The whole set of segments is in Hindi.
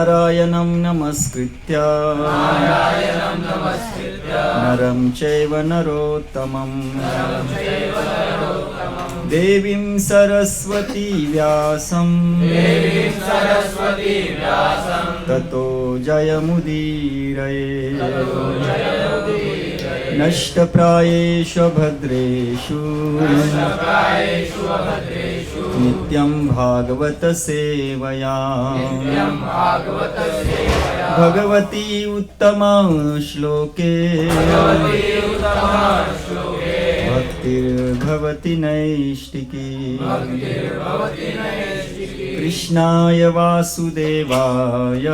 नारायणं नमस्कृत्य नरं चैव नरोत्तमं देवीं सरस्वती व्यासं ततो जयमुदीरये नष्टप्रायेषु भद्रेषु नित्यं भागवत सेवया भगवती उत्तमा श्लोके भक्तिर्भवति नैष्टिकी कृष्णाय वासुदेवाय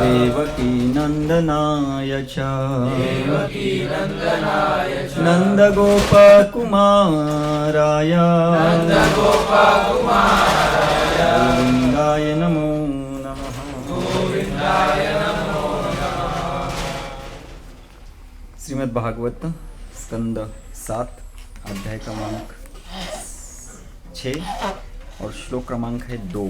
देवकी नंदनाय च नंदगोपकुमाराय गोविन्दाय नमो नमः। श्रीमद् भागवत स्कंद 7 अध्याय क्रमांक 6 और श्लोक क्रमांक है 2।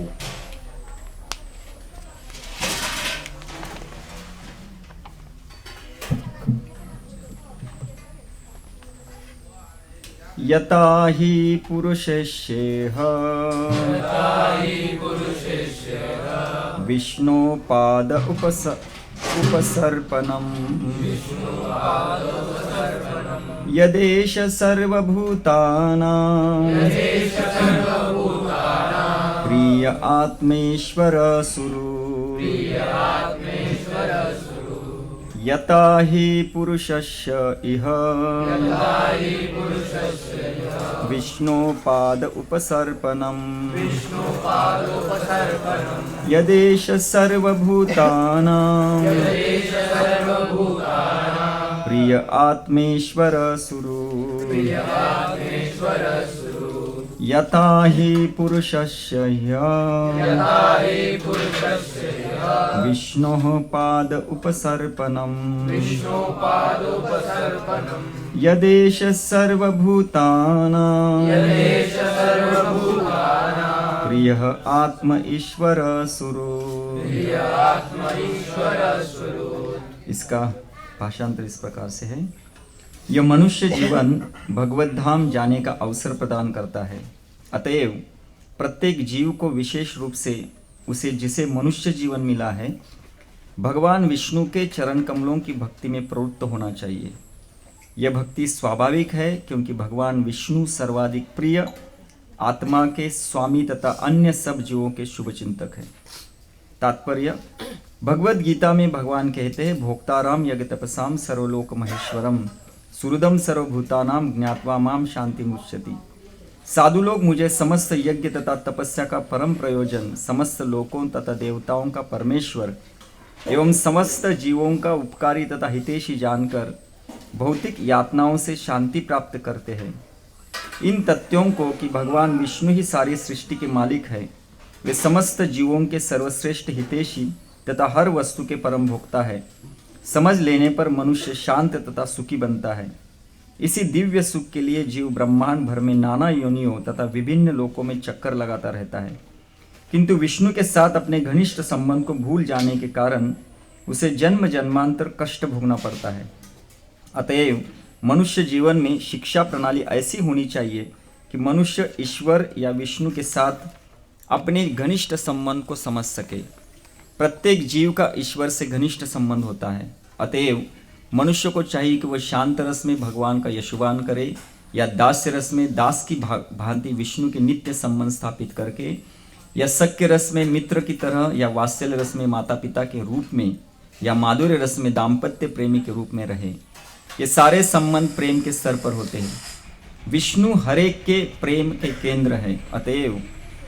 यता हि पुरुषस्येह विष्णोपाद उपसर्पणम् यदेष सर्वभूतानां प्रिय आत्मेश्वर सुरु यता हि पुरुषस्य इह विष्णोपाद उपसर्पणम् यदेष सर्वभूतानां प्रिय आत्मेश्वर सुरु यथा हि पुरुषस्य विष्णोः पाद उपसर्पणम् यदेष सर्वभूतानां प्रियः आत्म ईश्वर सुरु। इसका भाषांतर इस प्रकार से है। यह मनुष्य जीवन भगवत धाम जाने का अवसर प्रदान करता है। अतएव प्रत्येक जीव को विशेष रूप से उसे जिसे मनुष्य जीवन मिला है भगवान विष्णु के चरण कमलों की भक्ति में प्रवृत्त होना चाहिए। यह भक्ति स्वाभाविक है क्योंकि भगवान विष्णु सर्वाधिक प्रिय आत्मा के स्वामी तथा अन्य सब जीवों के शुभचिंतक है। तात्पर्य, भगवद गीता में भगवान कहते हैं, भोक्ताराम यज्ञ तपसाम सर्वलोक महेश्वरम सुहृदम सर्वभूतानाम ज्ञात्वा माम शांति मुच्यति। साधु लोग मुझे समस्त यज्ञ तथा तपस्या का परम प्रयोजन, समस्त लोकों तथा देवताओं का परमेश्वर एवं समस्त जीवों का उपकारी तथा हितैषी जानकर भौतिक यातनाओं से शांति प्राप्त करते हैं। इन तथ्यों को कि भगवान विष्णु ही सारी सृष्टि के मालिक है, वे समस्त जीवों के सर्वश्रेष्ठ हितैषी तथा हर वस्तु के परम भोक्ता है, समझ लेने पर मनुष्य शांत तथा सुखी बनता है। इसी दिव्य सुख के लिए जीव ब्रह्मांड भर में नाना योनियों तथा विभिन्न लोकों में चक्कर लगाता रहता है, किंतु विष्णु के साथ अपने घनिष्ठ संबंध को भूल जाने के कारण उसे जन्म जन्मांतर कष्ट भोगना पड़ता है। अतएव मनुष्य जीवन में शिक्षा प्रणाली ऐसी होनी चाहिए कि मनुष्य ईश्वर या विष्णु के साथ अपने घनिष्ठ संबंध को समझ सके। प्रत्येक जीव का ईश्वर से घनिष्ठ संबंध होता है। अतएव मनुष्य को चाहिए कि वह शांत रस में भगवान का यशुगान करे या दास्य रस में दास की भांति विष्णु के नित्य संबंध स्थापित करके, या सख्य रस में मित्र की तरह, या वात्सल्य रस में माता पिता के रूप में, या माधुर्य रस में दाम्पत्य प्रेमी के रूप में रहे। ये सारे संबंध प्रेम के स्तर पर होते हैं। विष्णु हरेक के प्रेम के केंद्र है। अतएव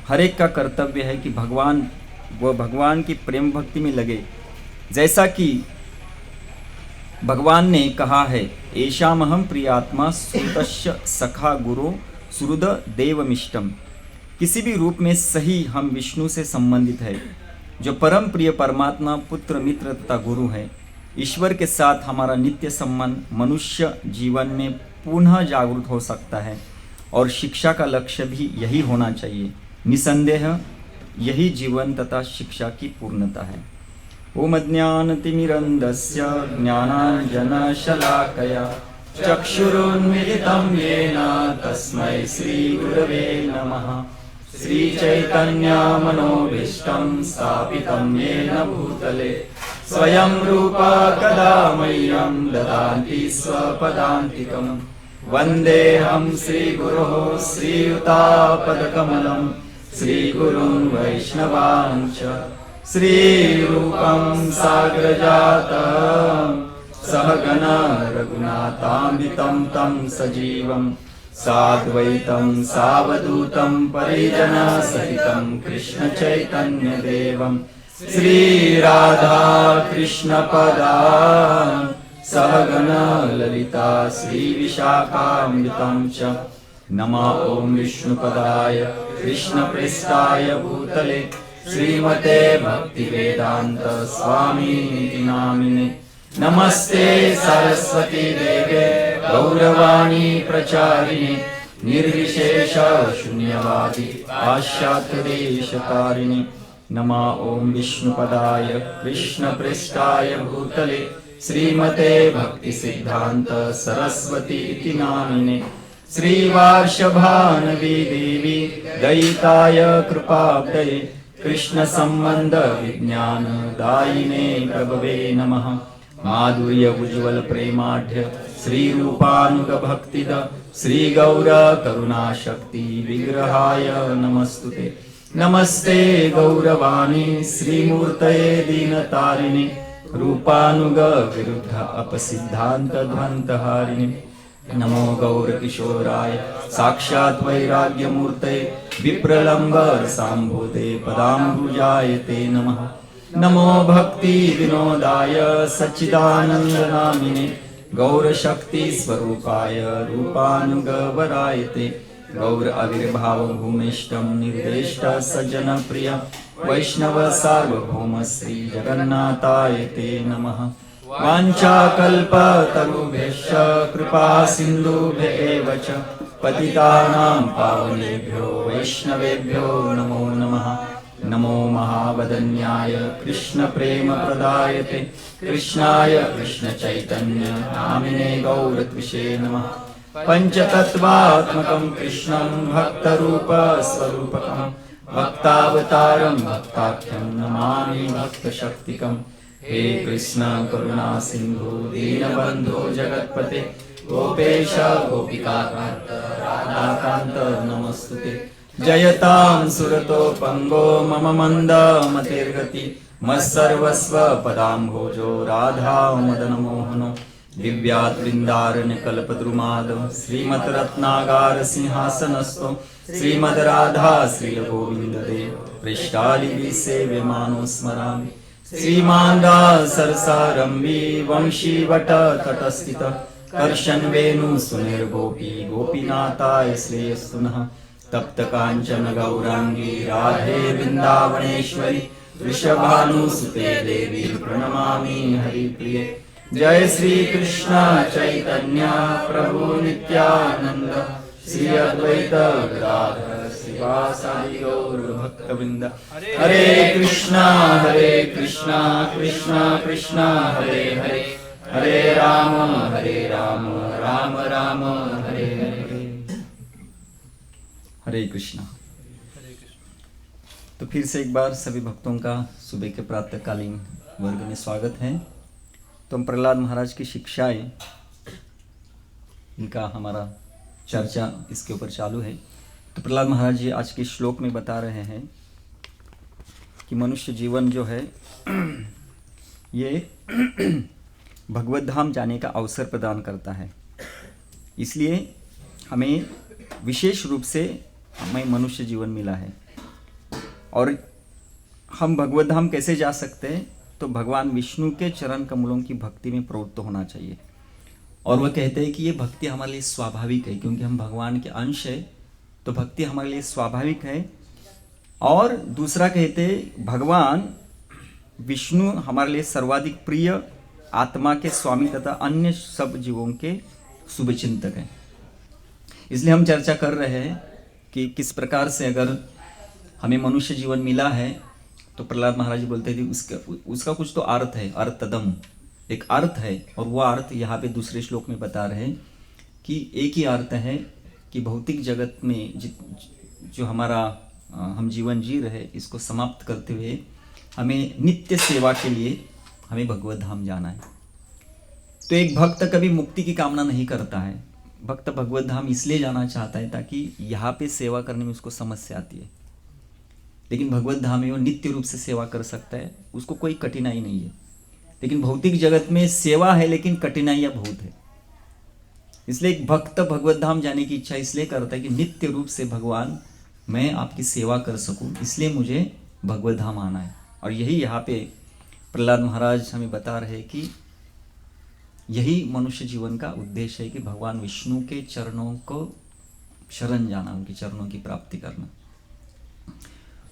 हरेक का कर्तव्य है कि भगवान की प्रेम भक्ति में लगे। जैसा कि भगवान ने कहा है, एषामहं प्रियात्मा सुतस्य सखा गुरु सुहृद देवमिष्टम। किसी भी रूप में सही हम विष्णु से संबंधित है, जो परम प्रिय परमात्मा पुत्र मित्र तथा गुरु है। ईश्वर के साथ हमारा नित्य संबंध मनुष्य जीवन में पुनः जागृत हो सकता है और शिक्षा का लक्ष्य भी यही होना चाहिए। निसंदेह यही जीवन तथा शिक्षा की पूर्णता है। ओम अज्ञानतिमिरन्धस्य ज्ञानाञ्जनशलाकया चक्षुरुन्मिलितं येन तस्मै श्रीगुरवे नमः। श्रीचैतन्यमनोभीष्टं स्थापितं येन भूतले स्वयं रूपा कदा मह्यं ददाति स्वपदान्तिकम्। वन्देऽहं श्रीगुरोः श्रीयुतापदकमलं श्रीगुरुं वैष्णवांश्च श्रीरूपं साग्रजातं सहगणा रघुनाथान्वितं तं सजीवं साद्वैतं सावधूतं परिजनसहितं कृष्णचैतन्यदेवं श्रीराधा कृष्णपदां सहगणा ललिता श्रीविशाखान्वितं च। नमः ॐ विष्णुपदाय कृष्णप्रेष्ठाय भूतले श्रीमते भक्तिवेदान्त स्वामिनिति नामिने। नमस्ते सरस्वती देवे गौरवाणी प्रचारिणे निर्विशेष शून्यवादी पाश्चात्यदेशतारिणे। नमः ॐ विष्णुपदाय कृष्णप्रेष्ठाय भूतले श्रीमते भक्तिसिद्धान्त सरस्वतीति नामिने। श्रीवार्षभानवी देवी दयिताय कृपाब्धये कृष्णसम्बन्ध विज्ञान दायिने प्रभवे नमः। माधुर्य उज्ज्वल प्रेमाढ्य श्रीरूपानुगभक्तिद श्रीगौर करुणाशक्ति विग्रहाय नमस्तुते। नमस्ते गौरवाणी श्रीमूर्तये दीनतारिणे रूपानुग विरुद्ध अपसिद्धान्त ध्वन्तहारिणे। नमो गौरकिशोराय साक्षात् वैराग्यमूर्तये विप्रलम्बर साम्भूते पदाम्बुजाय ते नमः। नमो भक्ति विनोदाय सच्चिदानन्दनामिने गौरशक्ति स्वरूपाय रूपानुगवराय ते। गौर आविर्भाव भूमिष्ठं निर्देष्ट सज्जनप्रिय वैष्णव सार्वभौम श्री जगन्नाथाय ते नमः। वाञ्छाकल्पतरुभ्यश्च कृपा सिन्धुभ्येव च पतितानां पावनेभ्यो वैष्णवेभ्यो नमो नमः। नमो महावदन्याय कृष्णप्रेमप्रदायते कृष्णाय कृष्णचैतन्य नामिने गौरत्विषे नमः। पञ्चतत्त्वात्मकं कृष्णं भक्तरूपस्वरूपकं भक्तावतारं भक्ताख्यं नमामि भक्तशक्तिकम्। हे कृष्ण करुणा सिन्धु दीनबन्धो जगत्पते गोपेश गोपिकाकान्त राधाकान्त नमस्तुते। जयतां सुरतो पंगो मम मंद मतिर्गति मत्सर्वस्व पदाम्भोजो राधा मदन मोहनो। दिव्यात् वृन्दारण्य कल्पद्रुमादो श्रीमत् रत्नागार सिंहासनस्थो श्रीमद् राधा श्रीलगोविन्ददेव पृष्ठालिभि सेव्यमानो स्मरामि। श्रीमान् सरसारम्भी वंशीवट तटस्थित कर्शन वेणु सुनिर्गोपी गोपीनाथाय श्रेयस्तु नः। तप्त कांचन गौरांगी राधे वृंदावनेश्वरी वृषभानुसुते देवी प्रणमामि हरिप्रिये। जय श्री कृष्ण चैतन्य प्रभु नित्यानंद श्री अद्वैत गदाधर श्रीवासादि गौर भक्तवृंद। हरे कृष्णा कृष्णा कृष्णा हरे हरे हरे राम राम राम हरे हरे। हरे कृष्णा। तो फिर से एक बार सभी भक्तों का सुबह के प्रातःकालीन वर्ग में स्वागत है। तो हम प्रहलाद महाराज की शिक्षाएं, इनका हमारा चर्चा इसके ऊपर चालू है। तो प्रहलाद महाराज जी आज के श्लोक में बता रहे हैं कि मनुष्य जीवन जो है ये भगवत धाम जाने का अवसर प्रदान करता है। इसलिए हमें विशेष रूप से हमें मनुष्य जीवन मिला है। और हम भगवत धाम कैसे जा सकते हैं? तो भगवान विष्णु के चरण कमलों की भक्ति में प्रवृत्त होना चाहिए। और वह कहते हैं कि ये भक्ति हमारे लिए स्वाभाविक है, क्योंकि हम भगवान के अंश है, तो भक्ति हमारे लिए स्वाभाविक है। और दूसरा कहते हैं भगवान विष्णु हमारे लिए सर्वाधिक प्रिय आत्मा के स्वामी तथा अन्य सब जीवों के शुभचिंतक हैं। इसलिए हम चर्चा कर रहे हैं कि किस प्रकार से अगर हमें मनुष्य जीवन मिला है तो प्रहलाद महाराज जी बोलते थे उसका कुछ तो अर्थ है, अर्थदम, एक अर्थ है। और वह अर्थ यहाँ पे दूसरे श्लोक में बता रहे हैं कि एक ही अर्थ है कि भौतिक जगत में जो हमारा हम जीवन जी रहे, इसको समाप्त करते हुए हमें नित्य सेवा के लिए हमें भगवत धाम जाना है। तो एक भक्त कभी मुक्ति की कामना नहीं करता है। भक्त भगवत धाम इसलिए जाना चाहता है ताकि यहाँ पे सेवा करने में उसको समस्या आती है, लेकिन भगवत धाम में वो नित्य रूप से सेवा कर सकता है, उसको कोई कठिनाई नहीं है। लेकिन भौतिक जगत में सेवा है लेकिन कठिनाइयाँ बहुत है। इसलिए एक भक्त भगवत धाम जाने की इच्छा इसलिए करता है कि नित्य रूप से भगवान मैं आपकी सेवा कर सकूं, इसलिए मुझे भगवत धाम आना है। और यही यहाँ पे प्रहलाद महाराज हमें बता रहे हैं कि यही मनुष्य जीवन का उद्देश्य है कि भगवान विष्णु के चरणों को शरण जाना, उनके चरणों की प्राप्ति करना।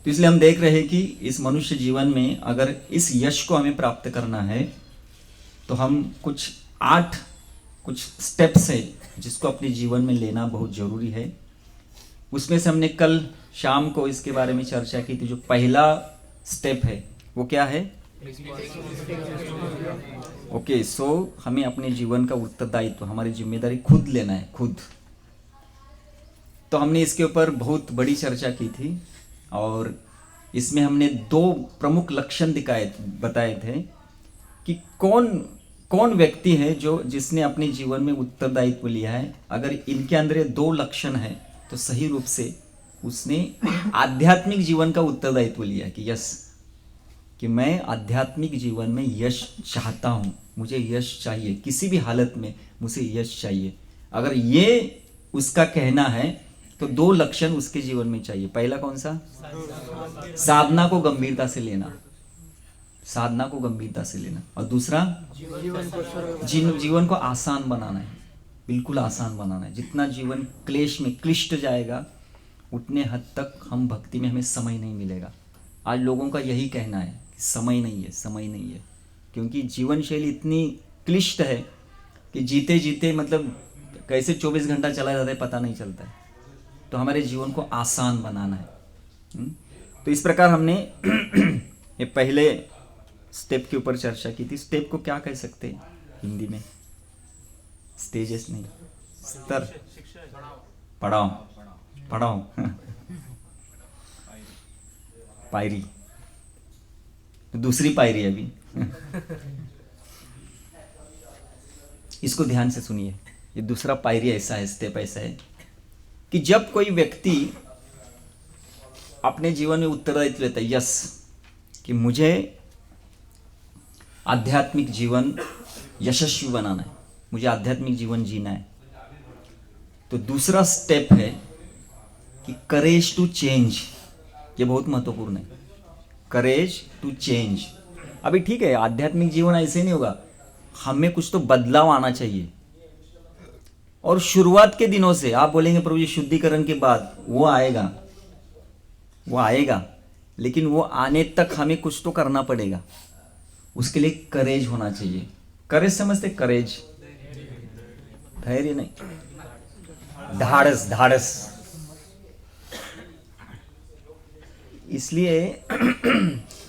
तो इसलिए हम देख रहे हैं कि इस मनुष्य जीवन में अगर इस यश को हमें प्राप्त करना है तो हम कुछ 8 स्टेप्स है जिसको अपने जीवन में लेना बहुत जरूरी है। उसमें से हमने कल शाम को इसके बारे में चर्चा की थी। जो पहला स्टेप है वो क्या है? ओके, सो हमें अपने जीवन का उत्तरदायित्व, हमारी जिम्मेदारी खुद लेना है, खुद। तो हमने इसके ऊपर बहुत बड़ी चर्चा की थी और इसमें हमने 2 प्रमुख लक्षण बताए थे कि कौन व्यक्ति है जिसने अपने जीवन में उत्तरदायित्व लिया है। अगर इनके अंदर ये 2 लक्षण है तो सही रूप से उसने आध्यात्मिक जीवन का उत्तरदायित्व लिया कि यस, कि मैं आध्यात्मिक जीवन में यश चाहता हूँ, मुझे यश चाहिए, किसी भी हालत में मुझे यश चाहिए। अगर ये उसका कहना है तो 2 लक्षण उसके जीवन में चाहिए। पहला कौन सा? साधना को गंभीरता से लेना, साधना को गंभीरता से लेना। और दूसरा जीवन को आसान बनाना है, बिल्कुल आसान बनाना है। जितना जीवन क्लेश में क्लिष्ट जाएगा उतने हद तक हम भक्ति में हमें समय नहीं मिलेगा। आज लोगों का यही कहना है कि समय नहीं है, समय नहीं है, क्योंकि जीवन शैली इतनी क्लिष्ट है कि जीते जीते मतलब कैसे 24 घंटा चला जाता है पता नहीं चलता है। तो हमारे जीवन को आसान बनाना है। तो इस प्रकार हमने ये पहले स्टेप के ऊपर चर्चा की थी। स्टेप को क्या कह सकते हैं हिंदी में? स्टेजेस नहीं, स्तर, पड़ाव, पायरी, दूसरी पायरी अभी। इसको ध्यान से सुनिए, ये दूसरा पायरी ऐसा है, स्टेप ऐसा है कि जब कोई व्यक्ति अपने जीवन में उत्तरदायित्व लेता है, यस, कि मुझे आध्यात्मिक जीवन यशस्वी बनाना है, मुझे आध्यात्मिक जीवन जीना है, तो दूसरा स्टेप है कि करेज टू चेंज। ये बहुत महत्वपूर्ण है, करेज टू चेंज। अभी ठीक है, आध्यात्मिक जीवन ऐसे नहीं होगा, हमें कुछ तो बदलाव आना चाहिए। और शुरुआत के दिनों से आप बोलेंगे प्रभु जी शुद्धिकरण के बाद वो आएगा, लेकिन वो आने तक हमें कुछ तो करना पड़ेगा। उसके लिए करेज होना चाहिए। करेज समझते? करेज, धैर्य नहीं, धाड़स। इसलिए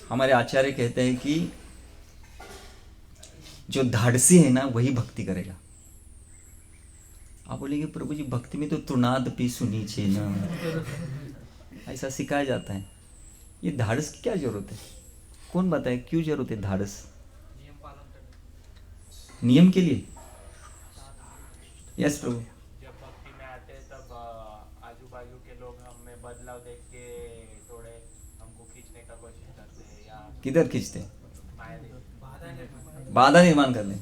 हमारे आचार्य कहते हैं कि जो धाड़सी है ना वही भक्ति करेगा। आप बोलेंगे प्रभु जी भक्ति में तो तृणादपि सुनीचे ना, ऐसा सिखाया जाता है। ये धाड़स की क्या जरूरत है? कौन बताए क्यों जरूरत है धाड़स? नियम के लिए। यस प्रभु। जब भक्ति में आते हैं तब आजू बाजू के लोग हमें बदलाव देख के थोड़े हमको खींचने का कोशिश करते हैं, या किधर खींचते हैं? बाधा निर्माण कर दें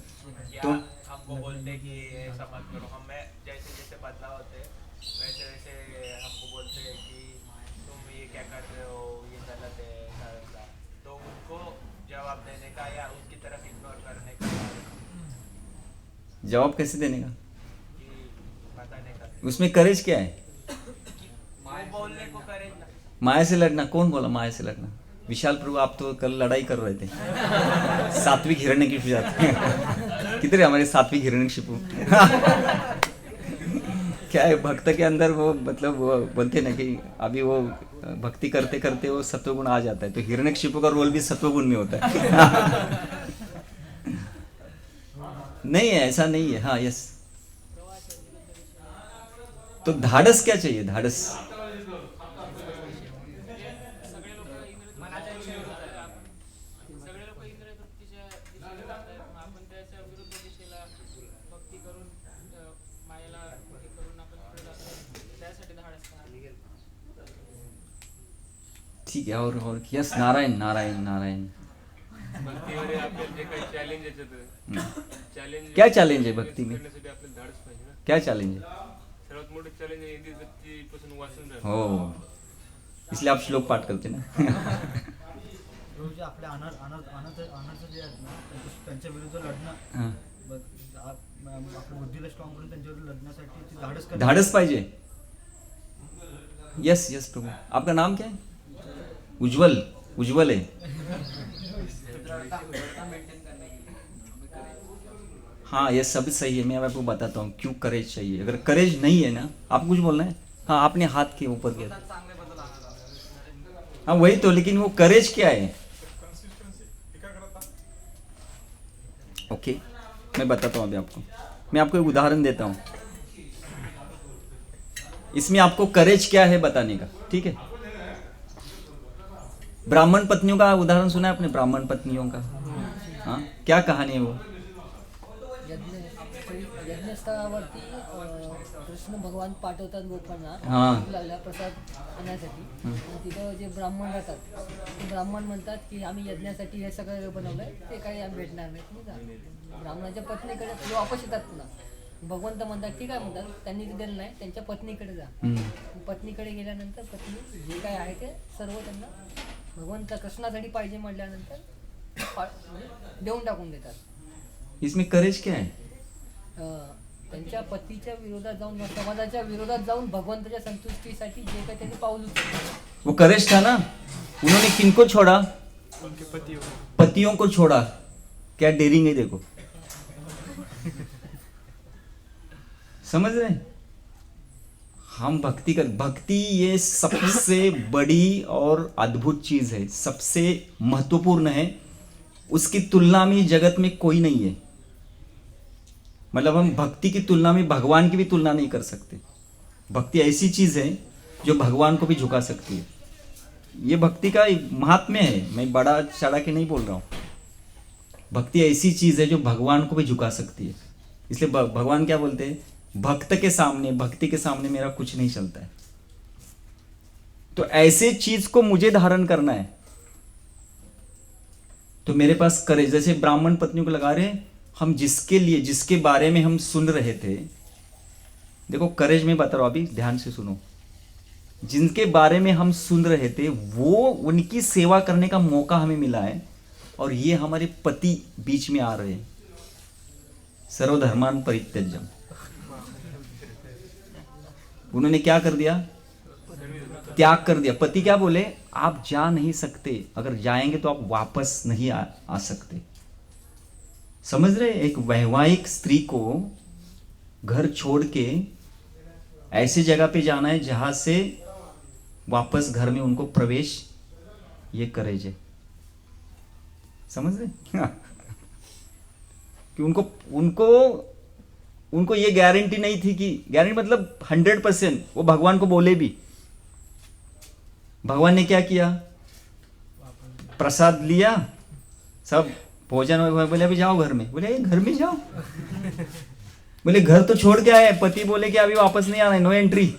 या तो हमको बोलते कि ऐसा मत करो। हमें जैसे जैसे बदलाव होते हैं वैसे वैसे हमको बोलते हैं कि तुम ये क्या कर रहे हो, ये गलत है, ऐसा वैसा। तो उनको जवाब देने का या उनकी तरफ इग्नोर करने का जवाब कैसे देने का? कि पता नहीं करते। उसमें करेज क्या है? वो बोलने को करेज ना। माया से लड़ना। कौन बोला माया से लड़ना? विशाल प्रभु आप तो कल लड़ाई कर रहे थे। सात्विक हिरण्यकशिपु जाते हैं। किधर है हमारे सात्विक हिरण्यकशिपु? क्या है भक्त के अंदर वो मतलब वो बोलते ना कि अभी वो भक्ति करते करते वो सत्वगुण आ जाता है, तो हिरण्यकशिपु का रोल भी सत्वगुण में होता है। नहीं है, ऐसा नहीं है। हाँ, यस। तो धाडस क्या चाहिए? धाडस सगळे लोक इंद्रिय तृप्तीच्या दिशेने जात आहेत, मग आपण त्याच्या विरुद्ध दिशेला भक्ती करून मायेला हे करून आपण पुढे जातो, त्यासाठी धाडस करायला. ठीक है। और यस, नारायण नारायण नारायण। भक्तीमध्ये आपल्याला जे काही चॅलेंज येतात, चॅलेंज क्या चॅलेंज आहे भक्तीमध्ये? करण्यासाठी आपल्याला धाडस पाहिजे ना. क्या चॅलेंज आहे? सर्वात मोठं चॅलेंज आहे इंद्रिय तृप्तीपासून वाचून राहणं. हो, इसलिए आप श्लोक पाठ करते ना। जे आपल्या अनर्थ जे आहेत ना, त्यांच्या विरुद्ध लढणं, हाँ, आपल्या बुद्धीला स्ट्रॉंग करून त्यांच्यावर लढण्यासाठी ते धाडस करणं. धाडस पाहिजे। यस यस प्रभु। आपका नाम क्या है? उज्जवल। उज्जवल है। हाँ, ये सब सही है। मैं अब आपको बताता हूँ क्यों करेज चाहिए। अगर करेज नहीं है ना, आप कुछ बोलना है? हाँ, आपने हाथ के ऊपर किया। हाँ वही तो, लेकिन वो करेज क्या है? ओके, मैं बताता हूँ अभी आपको। मैं आपको एक उदाहरण देता हूँ, इसमें आपको करेज क्या है बताने का, ठीक है? ब्राह्मण पत्नियों का उदाहरण सुना है आपने? ब्राह्मण पत्नियों का, हाँ, क्या कहानी है वो? यज्ञस्थळावरती कृष्ण भगवान पाठवतात गोपांना हां. भूक लागल्या प्रसाद आणण्यासाठी. आणि तिथं जे ब्राह्मण राहतात ते ब्राह्मण म्हणतात की आम्ही यज्ञासाठी हे सगळं बनवलंय, ते काही आम्ही भेटणार नाहीत. नाही का? ब्राह्मणाच्या पत्नीकडे ते वापस येतात पुन्हा. भगवंत म्हणतात ठीक आहे, म्हणतात त्यांनी ते दिलं नाही, त्यांच्या पत्नीकडे जा. पत्नीकडे गेल्यानंतर पत्नी जे काय आहे ते सर्व त्यांना भगवंत कृष्णासाठी पाहिजे म्हटल्यानंतर म्हणजे देऊन टाकून देतात. इसमें करेज क्या है? त्यांच्या पतीच्या विरोधात जाऊन, समाजाच्या विरोधात जाऊन भगवंताच्या संतुष्टीसाठी जे काही त्यांनी पाऊल उचललं, वो करेज था ना। उन्होंने किनको छोड़ा? उनके पति हो. पतियों को छोड़ा। क्या डेरिंग है देखो। समझ रहे हैं? हम भक्ति कर, भक्ति ये सबसे बड़ी और अद्भुत चीज है, सबसे महत्वपूर्ण है। उसकी तुलना में जगत में कोई नहीं है। मतलब हम भक्ति की तुलना में भगवान की भी तुलना नहीं कर सकते। भक्ति ऐसी चीज है जो भगवान को भी झुका सकती है। ये भक्ति का महात्म्य है, मैं बड़ा चढ़ा के नहीं बोल रहा हूँ। भक्ति ऐसी चीज है जो भगवान को भी झुका सकती है। इसलिए भगवान क्या बोलते हैं? भक्त के सामने, भक्ति के सामने मेरा कुछ नहीं चलता है। तो ऐसे चीज को मुझे धारण करना है, तो मेरे पास करेज। जैसे ब्राह्मण पत्नियों को लगा रहे, हम जिसके लिए, जिसके बारे में हम सुन रहे थे, देखो करेज में बता रहा हूं, अभी ध्यान से सुनो। जिनके बारे में हम सुन रहे थे, वो उनकी सेवा करने का मौका हमें मिला है, और ये हमारे पति बीच में आ रहे हैं। सर्वधर्मान परित्यज्यम। उन्होंने क्या कर दिया? त्याग कर दिया। पति क्या बोले? आप जा नहीं सकते, अगर जाएंगे तो आप वापस नहीं आ सकते। समझ रहे? एक वैवाहिक स्त्री को घर छोड़ के ऐसी जगह पे जाना है जहां से वापस घर में उनको प्रवेश, ये करेज है। समझ रहे? कि उनको ये गारंटी नहीं थी, कि गारंटी मतलब 100%, वो भगवान को बोले भी। भगवान ने क्या किया? प्रसाद लिया, सब भोजन में, बोले अभी जाओ घर में। बोले घर में जाओ? बोले घर तो छोड़ के आए। पति बोले कि अभी वापस नहीं आना है, नो एंट्री,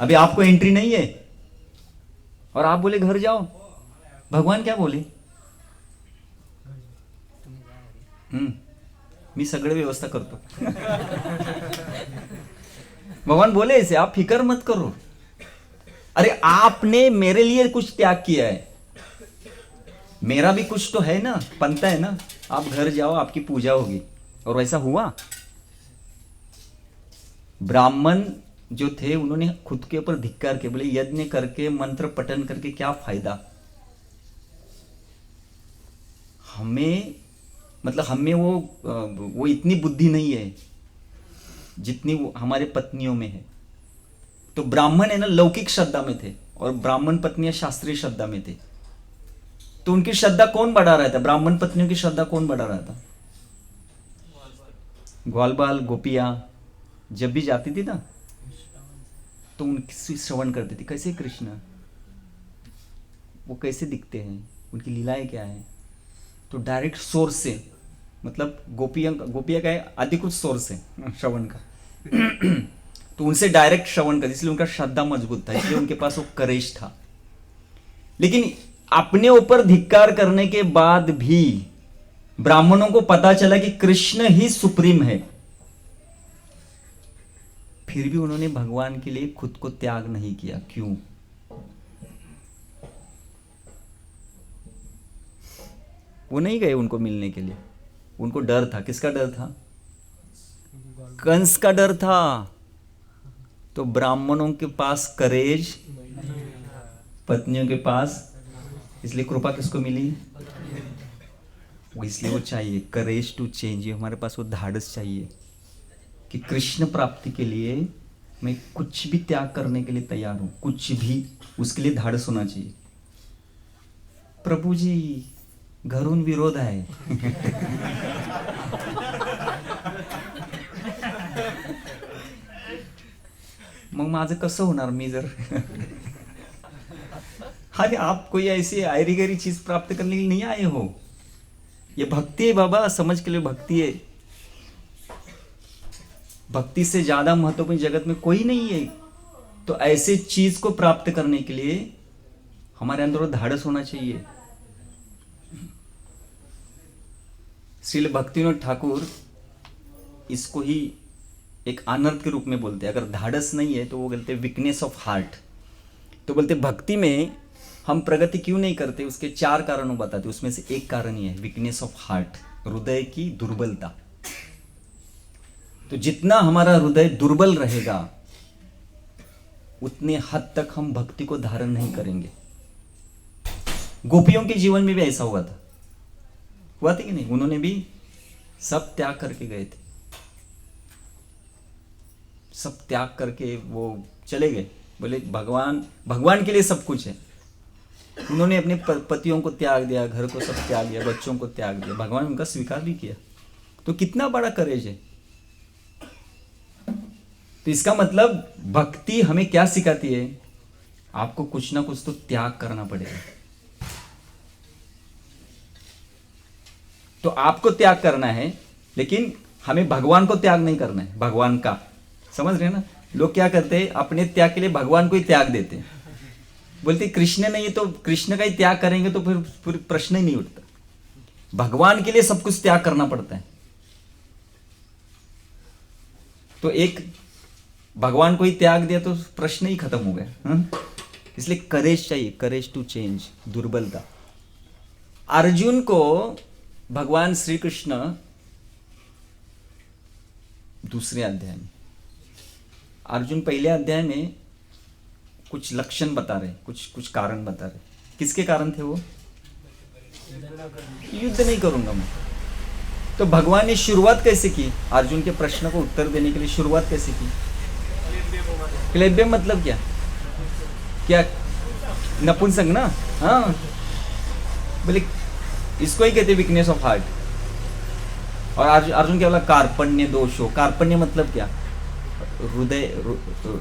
अभी आपको एंट्री नहीं है, और आप बोले घर जाओ। भगवान क्या बोले? मी सगळे व्यवस्था करतो। भगवान बोले ऐसे, आप फिक्र मत करो। अरे आपने मेरे लिए कुछ त्याग किया है, मेरा भी कुछ तो है ना, बनता है ना। आप घर जाओ, आपकी पूजा होगी। और वैसा हुआ। ब्राह्मण जो थे, उन्होंने खुद के ऊपर धिक्कार किया। बोले यज्ञ करके, मंत्र पठन करके क्या फायदा? हमें, मतलब हमें वो इतनी बुद्धि नहीं है जितनी वो हमारे पत्नियों में है। तो ब्राह्मण है ना लौकिक श्रद्धा में थे और ब्राह्मण पत्नियां शास्त्रीय श्रद्धा में थे। तो उनकी श्रद्धा कौन बढ़ा रहा था? ब्राह्मण पत्नियों की श्रद्धा कौन बढ़ा रहा था? ग्वाल बाल गोपियां जब भी जाती थी ना तो उनकी श्रवण करती थी, कैसे कृष्ण, वो कैसे दिखते हैं, उनकी लीलाएं क्या है। तो डायरेक्ट सोर्स से, गोपिया का अधिकृत सोर्स है श्रवण का तो उनसे डायरेक्ट श्रवण कर, इसलिए उनका श्रद्धा मजबूत था, इसलिए उनके पास वो करेज था। लेकिन अपने ऊपर धिक्कार करने के बाद भी ब्राह्मणों को पता चला कि कृष्ण ही सुप्रीम है, फिर भी उन्होंने भगवान के लिए खुद को त्याग नहीं किया। क्यों? वो नहीं गए उनको मिलने के लिए, उनको डर था। किसका डर था? कंस का डर था। तो ब्राह्मणों के पास करेज, पत्नियों के पास, इसलिए कृपा किसको मिली? वो इसलिए वो चाहिए करेज टू चेंज, हमारे पास वो धाड़स चाहिए कि कृष्ण प्राप्ति के लिए मैं कुछ भी त्याग करने के लिए तैयार हूं, कुछ भी, उसके लिए धाड़स होना चाहिए। प्रभु जी घरून विरोध आहे मग माझं कसं होणार मी जर अरे आप कोई ऐसी आयरी गैरी चीज प्राप्त करने के लिए नहीं आए हो, ये भक्ति है बाबा, समझ के लिए भक्ति है। भक्ति से ज्यादा महत्वपूर्ण जगत में कोई नहीं है। तो ऐसे चीज को प्राप्त करने के लिए हमारे अंदर वो धाड़स होना चाहिए। श्रील भक्तिविनोद ठाकुर इसको ही एक अनर्थ के रूप में बोलते हैं। अगर धाड़स नहीं है तो वो बोलते वीकनेस ऑफ हार्ट। तो बोलते भक्ति में हम प्रगति क्यों नहीं करते, उसके 4 कारणों बताते। उसमें से एक कारण ही है वीकनेस ऑफ हार्ट, हृदय की दुर्बलता। तो जितना हमारा हृदय दुर्बल रहेगा उतने हद तक हम भक्ति को धारण नहीं करेंगे। गोपियों के जीवन में भी ऐसा हुआ था कि नहीं? उन्होंने भी सब त्याग करके गए थे, सब त्याग करके वो चले गए। बोले भगवान के लिए सब कुछ है। उन्होंने अपने पतियों को त्याग दिया, घर को सब त्याग दिया, बच्चों को त्याग दिया, भगवान उनका स्वीकार भी किया। तो कितना बड़ा करेज है। तो इसका मतलब भक्ति हमें क्या सिखाती है? आपको कुछ ना कुछ तो त्याग करना पड़ेगा। तो आपको त्याग करना है, लेकिन हमें भगवान को त्याग नहीं करना है, भगवान का। समझ रहे हैं ना? लोग क्या करते हैं, अपने त्याग के लिए भगवान को ही त्याग देते हैं। बोलते कृष्ण नहीं है तो कृष्ण का ही त्याग करेंगे तो फिर प्रश्न ही नहीं उठता। भगवान के लिए सब कुछ त्याग करना पड़ता है। तो एक भगवान को ही त्याग दिया तो प्रश्न ही खत्म हो गया। इसलिए करेज चाहिए, करेज टू चेंज, दुर्बलता। अर्जुन को भगवान श्री कृष्ण दूसरे अध्याय में, अर्जुन पहले अध्याय में कुछ लक्षण बता रहे, कुछ कारण बता रहे। किसके कारण थे वो? युद्ध नहीं करूंगा मैं। तो भगवान ने शुरुआत कैसे की? अर्जुन के प्रश्न को उत्तर देने के लिए शुरुआत कैसे की? क्लेब्य मतलब क्या नपुंसक ना? हाँ, बोले इसको ही कहते वीकनेस ऑफ हार्ट। और अर्जुन क्या बोला? कार्पण्य दोषो। कार्पण्य मतलब क्या? हृदय,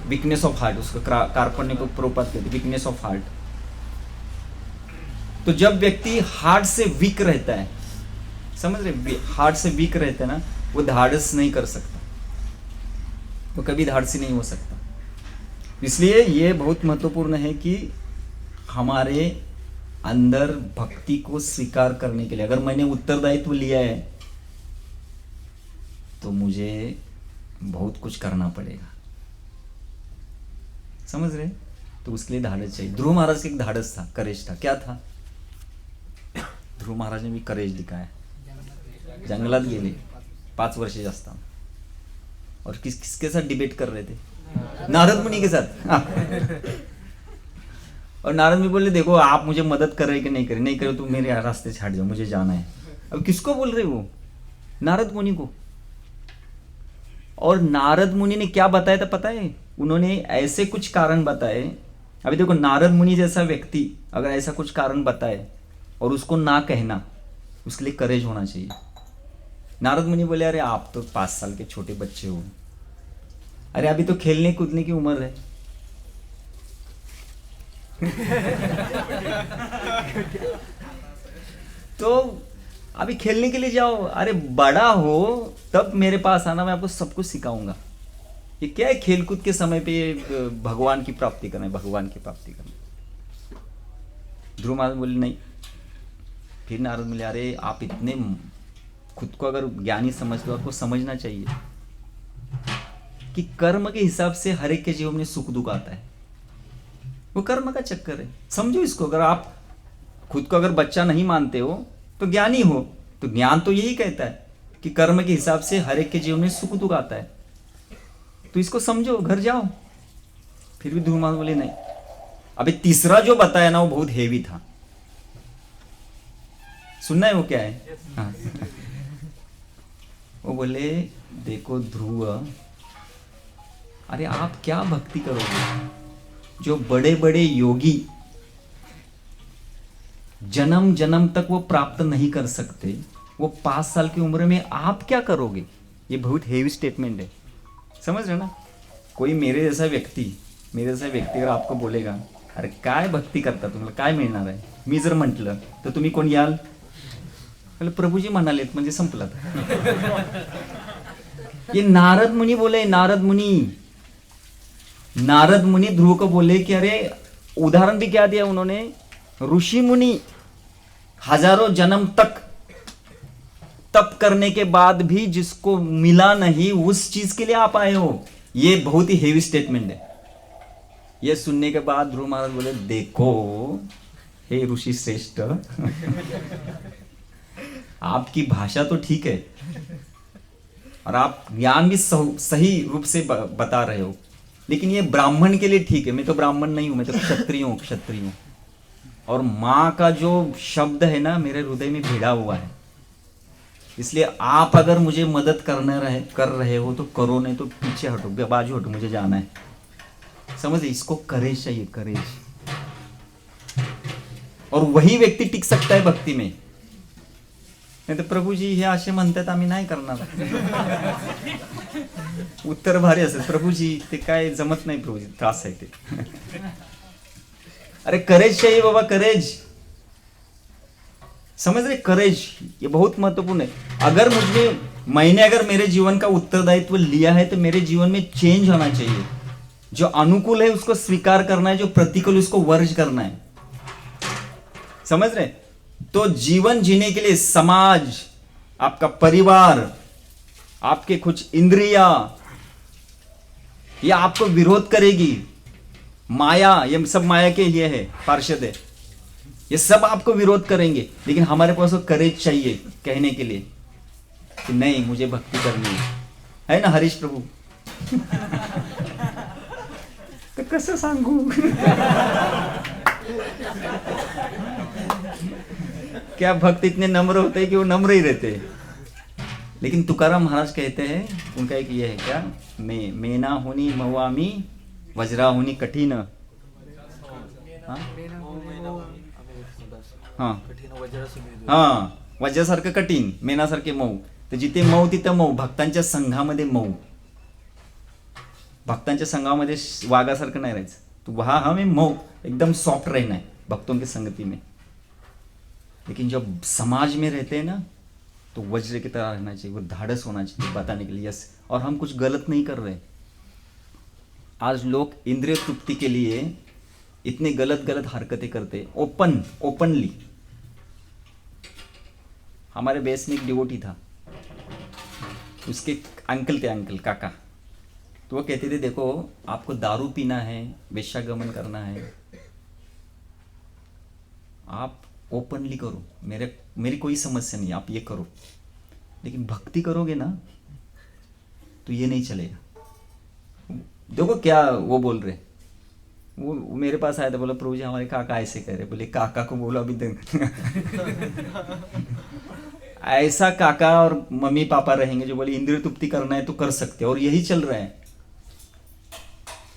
वीकनेस ऑफ हार्ट, उसको कार्पण्य को प्रोपात कहते, वीकनेस ऑफ हार्ट। तो जब व्यक्ति हार्ट से वीक रहता है, समझ रहे, हार्ट से वीक रहता है ना, वो धाड़स नहीं कर सकता, वो कभी धाड़सी नहीं हो सकता। इसलिए ये बहुत महत्वपूर्ण है कि हमारे अंदर भक्ति को स्वीकार करने के लिए, अगर मैंने उत्तरदायित्व लिया है तो मुझे बहुत कुछ करना पड़ेगा। समझ रहे? तो उसके लिए धाड़स चाहिए। ध्रुव महाराज का एक धाड़स था, करेज था। क्या था? ध्रुव महाराज ने भी करेज दिखाया, जंगलात गेले 5 वर्षे जास्त। और किसके साथ डिबेट कर रहे थे? नारद मुनि के साथ। और नारद मुनि बोले देखो आप मुझे मदद कर रहे कि नहीं करे, नहीं करे तो मेरे रास्ते से हट जाओ, मुझे जाना है। अब किसको बोल रहे वो? नारद मुनि को। और नारद मुनि ने क्या बताया था पता है? उन्होंने ऐसे कुछ कारण बताए। अभी देखो नारद मुनि जैसा व्यक्ति अगर ऐसा कुछ कारण बताए और उसको ना कहना, उसके लिए करेज होना चाहिए। नारद मुनि बोले अरे आप तो 5 साल के छोटे बच्चे हो, अरे अभी तो खेलने कूदने की उम्र है। तो अभी खेलने के लिए जाओ, अरे बड़ा हो तब मेरे पास आना, मैं आपको सब कुछ सिखाऊंगा। ये क्या है, खेलकूद के समय पे ये भगवान की प्राप्ति करना है, भगवान की प्राप्ति करना। ध्रुव महाराज बोले नहीं। फिर नारद बोले अरे आप इतने खुद को अगर ज्ञानी समझते हो, आपको समझना चाहिए कि कर्म के हिसाब से हर एक के जीवन में सुख दुख आता है। वो कर्म का चक्कर है, समझो इसको। अगर आप खुद को अगर बच्चा नहीं मानते हो तो ज्ञानी हो, तो ज्ञान तो यही कहता है कि कर्म के हिसाब से हर एक के जीवन में सुख दुख आता है। तो इसको समझो, घर जाओ। फिर भी ध्रुव महाराज बोले नहीं। अभी तीसरा जो बताया ना वो बहुत हेवी था, सुनना है वो क्या है? हाँ। वो बोले देखो ध्रुव, अरे आप क्या भक्ति करोगे? जो बड़े बड़े योगी जन्म जन्म तक वो प्राप्त नहीं कर सकते, वो 5 साल की उम्र में आप क्या करोगे? ये बहुत हेवी स्टेटमेंट है, समझ रहे ना? कोई मेरे जैसा व्यक्ती अगर आपको बोलेगा अरे काय भक्ती करता तुम्हाला काय मिळणार आहे, मी जर म्हटलं तर तुम्ही कोण याल? बोले प्रभुजी म्हणालेत म्हणजे संपलं। ये नारद मुनि बोले, नारद मुनि ध्रुव को बोले कि अरे उदाहरण भी क्या दिया उन्होंने, ऋषि मुनि हजारों जन्म तक तप करने के बाद भी जिसको मिला नहीं उस चीज के लिए आप आए हो। ये बहुत ही हेवी स्टेटमेंट है। ये सुनने के बाद ध्रुव महाराज बोले देखो हे ऋषि श्रेष्ठ, आपकी भाषा तो ठीक है और आप ज्ञान भी सही रूप से बता रहे हो, लेकिन ये ब्राह्मण के लिए ठीक है। मैं तो ब्राह्मण नहीं हूं, मैं तो क्षत्रिय हूं। और माँ का जो शब्द है ना मेरे हृदय में भिड़ा हुआ है, इसलिए आप अगर मुझे मदद कर रहे हो तो करो, नहीं तो पीछे हटो, बाजू हटो, मुझे जाना है। समझ, इसको करेज चाहिए, करेज। और वही व्यक्ति टिक सकता है भक्ति में। नाही तर प्रभूजी हे असे म्हणतात आम्ही नाही करणार, उत्तर भारी असेल, प्रभूजी ते काय जमत नाही, प्रभूजी त्रास आहे ते। अरे करेज चाहिए बाबा, करेज। समझ रहे, करेज ये बहुत महत्वपूर्ण है। अगर मैंने अगर मेरे जीवन का उत्तरदायित्व लिया है तो मेरे जीवन में चेंज होना चाहिए। जो अनुकूल है उसको स्वीकार करना है, जो प्रतिकूल उसको वर्ज करना है। समझ रहे? तो जीवन जीने के लिए समाज, आपका परिवार, आपके कुछ इंद्रिया, ये आपको विरोध करेगी। माया, ये सब माया के ये है, पार्षद है, ये सब आपको विरोध करेंगे। लेकिन हमारे पास वो करेज चाहिए कहने के लिए कि नहीं, मुझे भक्ति करनी है ना हरीश प्रभु? तो कसं सांगू? क्या भक्त इतने नम्र होते हैं कि वो नम्र ही रहते हैं। लेकिन तुकाराम महाराज कहते हैं, उनका एक ये है क्या, मेना होनी मवामी वज्रा होनी कठिन। हाँ, वज्रासारखं कठीण, मेनासारखे मऊ। तर जिथे मऊ तिथं मऊ, भक्तांच्या संघामध्ये मऊ। भक्तांच्या संघामध्ये वाघासारखं नाही राहायचं, तो वहां हमें मऊ एकदम सॉफ्ट रहना है भक्तों की संगति में। लेकिन जब समाज में रहते हैं ना तो वज्र की तरह रहना चाहिए, वो धाड़स होना चाहिए बताने के लिए यस, और हम कुछ गलत नहीं कर रहे। आज लोग इंद्रिय तृप्ति के लिए इतने गलत हरकतें करते, ओपनली। हमारे बेस में एक डिवोटी था, उसके अंकल थे, काका। तो वो कहते थे देखो आपको दारू पीना है, वेश्यागमन करना है, आप ओपनली करो, मेरी कोई समस्या नहीं, आप ये करो। लेकिन भक्ति करोगे ना तो ये नहीं चलेगा। देखो क्या वो बोल रहे, वो मेरे पास आया था, बोला प्रभु जी हमारे काका ऐसे कह रहे। बोले काका को बोलो अभी ऐसा काका और मम्मी पापा रहेंगे जो बोले इंद्रिय तृप्ति करना है तो कर सकते, और यही चल रहा है।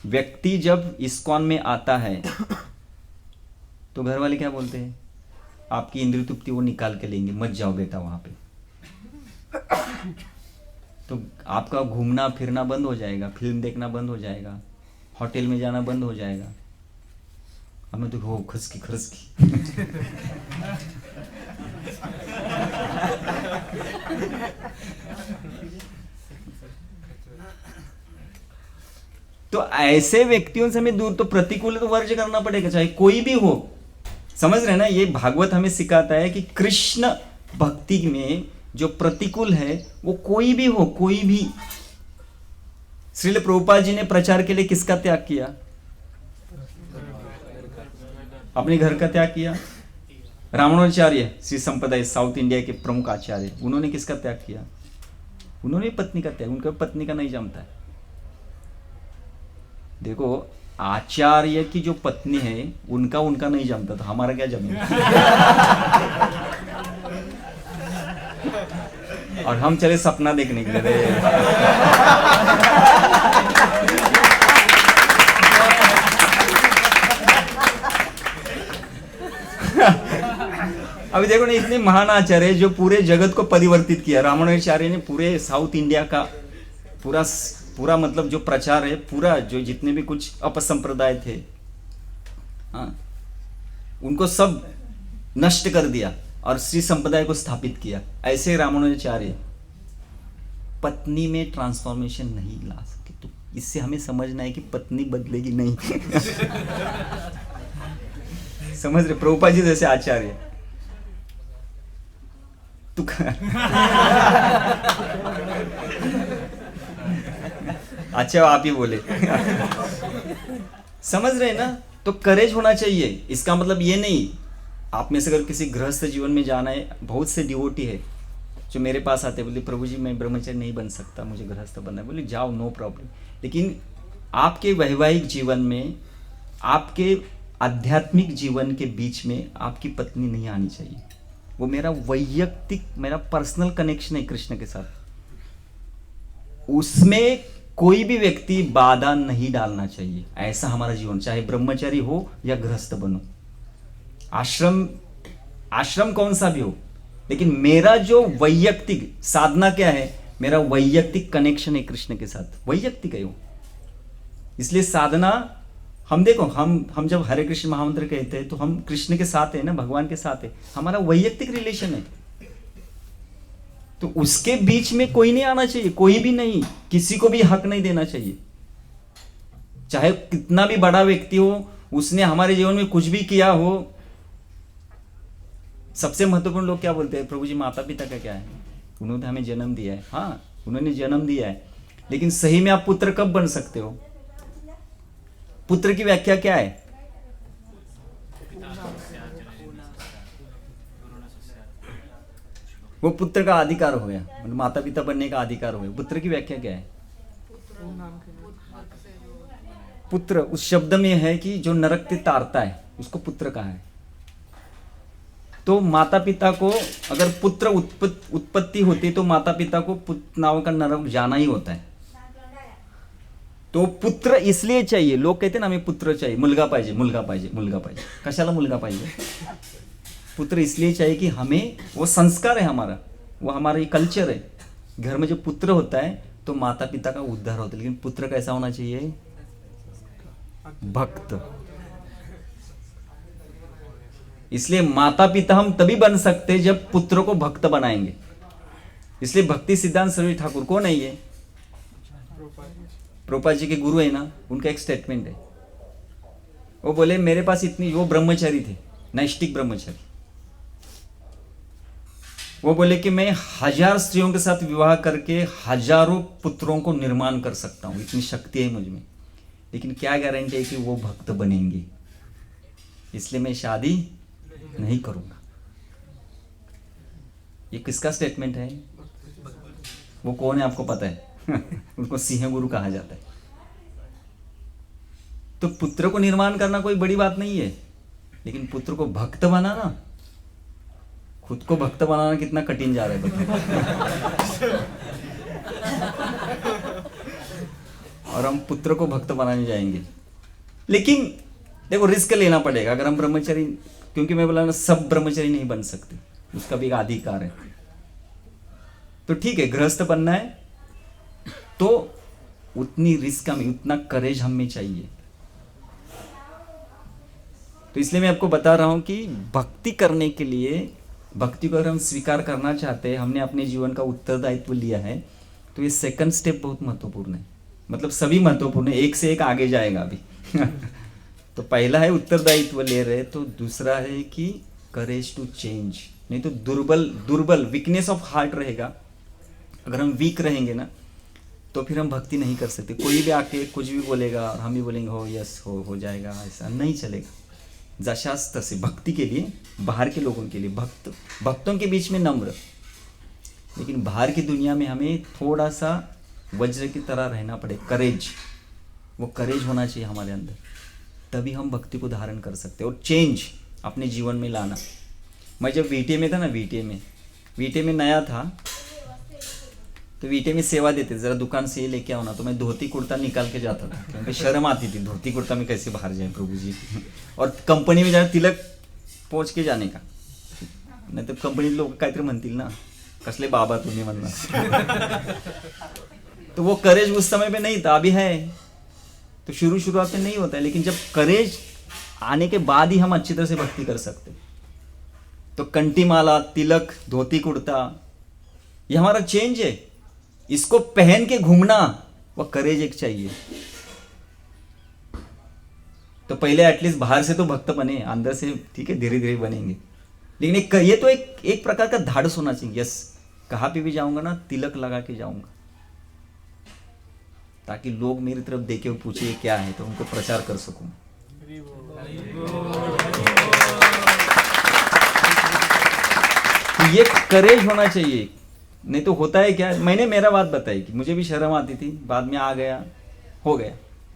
व्यक्ति जब इस्कॉन में आता है तो घर वाले क्या बोलते हैं, आपकी इंद्रिय तृप्ति वो निकाल के लेंगे, मत जाओ बेटा वहां पे। तो आपका घूमना फिरना बंद हो जाएगा, फिल्म देखना बंद हो जाएगा, होटल में जाना बंद हो जाएगा। हमें तो हो खसकी तो ऐसे व्यक्तियों से हमें दूर, तो प्रतिकूल तो वर्ज करना पड़ेगा, चाहे कोई भी हो। समझ रहे ना, ये भागवत हमें सिखाता है कि कृष्ण भक्ति में जो प्रतिकूल है वो कोई भी हो, कोई भी। श्रील प्रभुपाद जी ने प्रचार के लिए किसका त्याग किया? अपने घर का त्याग किया। रामानुजाचार्य श्री संप्रदाय साउथ इंडिया के प्रमुख आचार्य, उन्होंने किसका त्याग किया? उन्होंने पत्नी का त्याग, उनका पत्नी का नहीं जमता है। देखो, आचार्य की जो पत्नी है उनका नहीं जमता, तो हमारा क्या जमेगा? और हम चले सपना देखने के लिए। अभी देखो ना, इतने महान आचार्य जो पूरे जगत को परिवर्तित किया। रामानुजाचार्य ने पूरे साउथ इंडिया का पूरा मतलब जो प्रचार है, पूरा जो जितने भी कुछ अपसंप्रदाय थे, हाँ, उनको सब नष्ट कर दिया और श्री संप्रदाय को स्थापित किया। ऐसे रामानुजाचार्य पत्नी में ट्रांसफॉर्मेशन नहीं ला सके। तो इससे हमें समझना है कि पत्नी बदलेगी नहीं। समझ रहे? प्रभुपाद जी जैसे आचार्य तू अच्छा आप ही बोले। समझ रहे ना? तो करेज होना चाहिए। इसका मतलब ये नहीं, आप में से अगर किसी गृहस्थ जीवन में जाना है, बहुत से डिवोटी है जो मेरे पास आते, बोले प्रभु जी मैं ब्रह्मचारी नहीं बन सकता, मुझे गृहस्थ बनना है। बोले जाओ, नो प्रॉब्लम। लेकिन आपके वैवाहिक जीवन में, आपके आध्यात्मिक जीवन के बीच में आपकी पत्नी नहीं आनी चाहिए। वो मेरा वैयक्तिक, मेरा पर्सनल कनेक्शन है कृष्ण के साथ, उसमें कोई भी व्यक्ति बाधा नहीं डालना चाहिए। ऐसा हमारा जीवन, चाहे ब्रह्मचारी हो या गृहस्थ बनो, आश्रम कौन सा भी हो, लेकिन मेरा जो वैयक्तिक साधना क्या है, मेरा वैयक्तिक कनेक्शन है कृष्ण के साथ, वैयक्तिक है वो। इसलिए साधना, हम देखो, हम जब हरे कृष्ण महामंत्र कहते हैं तो हम कृष्ण के साथ है ना, भगवान के साथ है, हमारा वैयक्तिक रिलेशन है। तो उसके बीच में कोई नहीं आना चाहिए, कोई भी नहीं, किसी को भी हक नहीं देना चाहिए। चाहे कितना भी बड़ा व्यक्ति हो, उसने हमारे जीवन में कुछ भी किया हो। सबसे महत्वपूर्ण लोग क्या बोलते हैं, प्रभु जी माता पिता का क्या है? उन्होंने हमें जन्म दिया है। हाँ, उन्होंने जन्म दिया है, लेकिन सही में आप पुत्र कब बन सकते हो? पुत्र की व्याख्या क्या है? वो पुत्र का अधिकार हो गया, मतलब माता पिता बनने का अधिकार हो गया। पुत्र की व्याख्या क्या है? पुत्र उस शब्द में है कि जो नरक से तारता है, उसको पुत्र कहा है। तो माता पिता को अगर पुत्र उत्पत्ति होती तो माता पिता को पुतनाओं का नरक जाना ही होता है। तो पुत्र इसलिए चाहिए, लोग कहते हैं ना हमें पुत्र चाहिए, मुलगा पाहिजे, मुलगा पाहिजे, मुलगा पाहिजे। कशाला मुलगा पाहिजे? पुत्र इसलिए चाहिए कि हमें, वो संस्कार है हमारा, वो हमारा कल्चर है। घर में जो पुत्र होता है तो माता पिता का उद्धार होता है। लेकिन पुत्र कैसा होना चाहिए? भक्त। इसलिए माता पिता हम तभी बन सकते जब पुत्र को भक्त बनाएंगे। इसलिए भक्ति सिद्धांत सरस्वती ठाकुर कौन है? ये प्रभुपाद जी के गुरु है ना, उनका एक स्टेटमेंट है। वो बोले मेरे पास इतनी, वो ब्रह्मचारी थे, नैष्टिक ब्रह्मचारी। वो बोले कि मैं 1000 स्त्रियों के साथ विवाह करके हजारों पुत्रों को निर्माण कर सकता हूं, इतनी शक्ति है मुझ में, लेकिन क्या गारंटी है कि वो भक्त बनेंगे? इसलिए मैं शादी नहीं करूंगा। ये किसका स्टेटमेंट है? वो कौन है आपको पता है? उनको सिंह गुरु कहा जाता है। तो पुत्र को निर्माण करना कोई बड़ी बात नहीं है, लेकिन पुत्र को भक्त बनाना, खुद को भक्त बनाना कितना कठिन जा रहा है। और हम पुत्र को भक्त बनाने जाएंगे। लेकिन देखो रिस्क लेना पड़ेगा। अगर हम ब्रह्मचारी, क्योंकि मैं बोला ना सब ब्रह्मचारी नहीं बन सकते, उसका भी एक अधिकार है। तो ठीक है, गृहस्थ बनना है तो उतनी रिस्क हमें, उतना करेज हमें चाहिए। तो इसलिए मैं आपको बता रहा हूं कि भक्ति करने के लिए, भक्ति को अगर हम स्वीकार करना चाहते हैं, हमने अपने जीवन का उत्तरदायित्व लिया है, तो ये सेकंड स्टेप बहुत महत्वपूर्ण है। मतलब सभी महत्वपूर्ण है, एक से एक आगे जाएगा अभी। तो पहला है उत्तरदायित्व ले रहे, तो दूसरा है कि करेज टू चेंज। नहीं तो दुर्बल वीकनेस ऑफ हार्ट रहेगा। अगर हम वीक रहेंगे ना तो फिर हम भक्ति नहीं कर सकते। कोई भी आके कुछ भी बोलेगा और हम भी बोलेंगे हो यस हो जाएगा, ऐसा नहीं चलेगा। जशास तसे भक्ति के लिए, बाहर के लोगों के लिए भक्तों के बीच में नम्र, लेकिन बाहर की दुनिया में हमें थोड़ा सा वज्र की तरह रहना पड़े। करेज, वो करेज होना चाहिए हमारे अंदर, तभी हम भक्ति को धारण कर सकते हैं और चेंज अपने जीवन में लाना। मैं जब वीटे में था ना, वीटे में नया था, तो वीटे में सेवा देते, जरा दुकान से ये लेके आओ ना, तो मैं धोती कुर्ता निकाल के जाता था, क्योंकि शर्म आती थी धोती कुर्ता में कैसे बाहर जाए प्रभु जी। और कंपनी में जाना, तिलक पोच के जाने का, नाही तर कंपनीत लोक काहीतरी म्हणतील ना, कसले बाबा तुम्ही म्हणणार। तो वो करेज उस समय पे नहीं था, अभी है। तो शुरुआत में नहीं होता है, लेकिन जब करेज आने के बाद ही हम अच्छी तरह से भक्ति कर सकते। तो कंठी माला, तिलक, धोती कुर्ता, ये हमारा चेंज है। इसको पहन के घूमना, वो करेज एक चाहिए। तो पहले एटलीस्ट बाहर से तो भक्त बने, अंदर से ठीक है धीरे धीरे बनेंगे। लेकिन ये तो एक प्रकार का धाड़स होना चाहिए। यस, कहाँ पे भी जाऊंगा ना तिलक लगा के जाऊंगा, ताकि लोग मेरी तरफ देखे और पूछे ये क्या है, तो उनको प्रचार कर सकूं। तो ये करेज होना चाहिए। नहीं तो होता है क्या, मैंने मेरा बात बताई कि मुझे भी शर्म आती थी, बाद में आ गया, हो गया,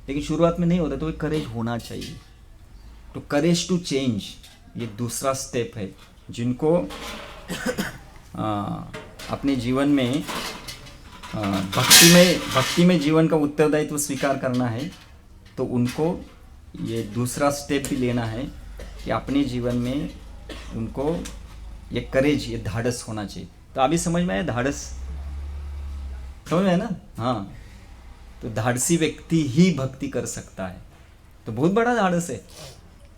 लेकिन शुरुआत में नहीं होता। तो एक करेज होना चाहिए। तो करेज टू चेंज ये दूसरा स्टेप है। जिनको अपने जीवन में भक्ति में जीवन का उत्तरदायित्व स्वीकार करना है, तो उनको ये दूसरा स्टेप भी लेना है कि अपने जीवन में उनको ये करेज, ये धाड़स होना चाहिए। तो अभी समझ में आया धाड़स, समझ में है ना? हाँ, तो धाड़सी व्यक्ति ही भक्ति कर सकता है। तो बहुत बड़ा धाड़स है।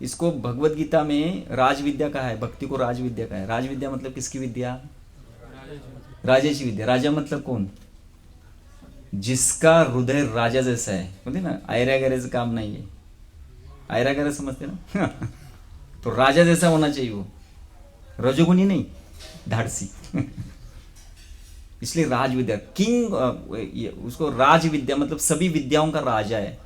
इसको भगवत गीता में राजविद्या कहा है, भक्ति को राजविद्या कहा है। राजविद्या मतलब किसकी विद्या? राजेश विद्या। राजा मतलब कौन? जिसका हृदय राजा जैसा है, बोलते ना, आयरा गैरेज काम नहीं है। आयरा गैरेज समझते ना? तो राजा जैसा होना चाहिए वो, रजोगुनी नहीं, धाड़सी। इसलिए राजविद्या, किंग, उसको राजविद्या मतलब सभी विद्याओं का राजा है।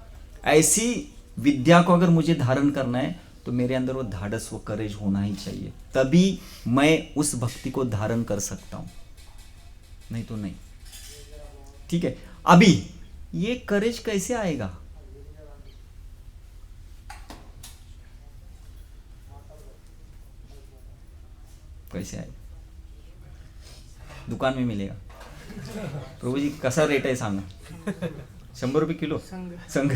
ऐसी विद्या को अगर मुझे धारण करना है, तो मेरे अंदर वो धाड़स, वो करेज होना ही चाहिए, तभी मैं उस भक्ति को धारण कर सकता हूं, नहीं तो नहीं। ठीक है, अभी ये करेज कैसे आएगा? कैसे आएगा? दुकान में मिलेगा। प्रभु जी कसा रेट आहे सांगा? 100 रुपये किलो संघ।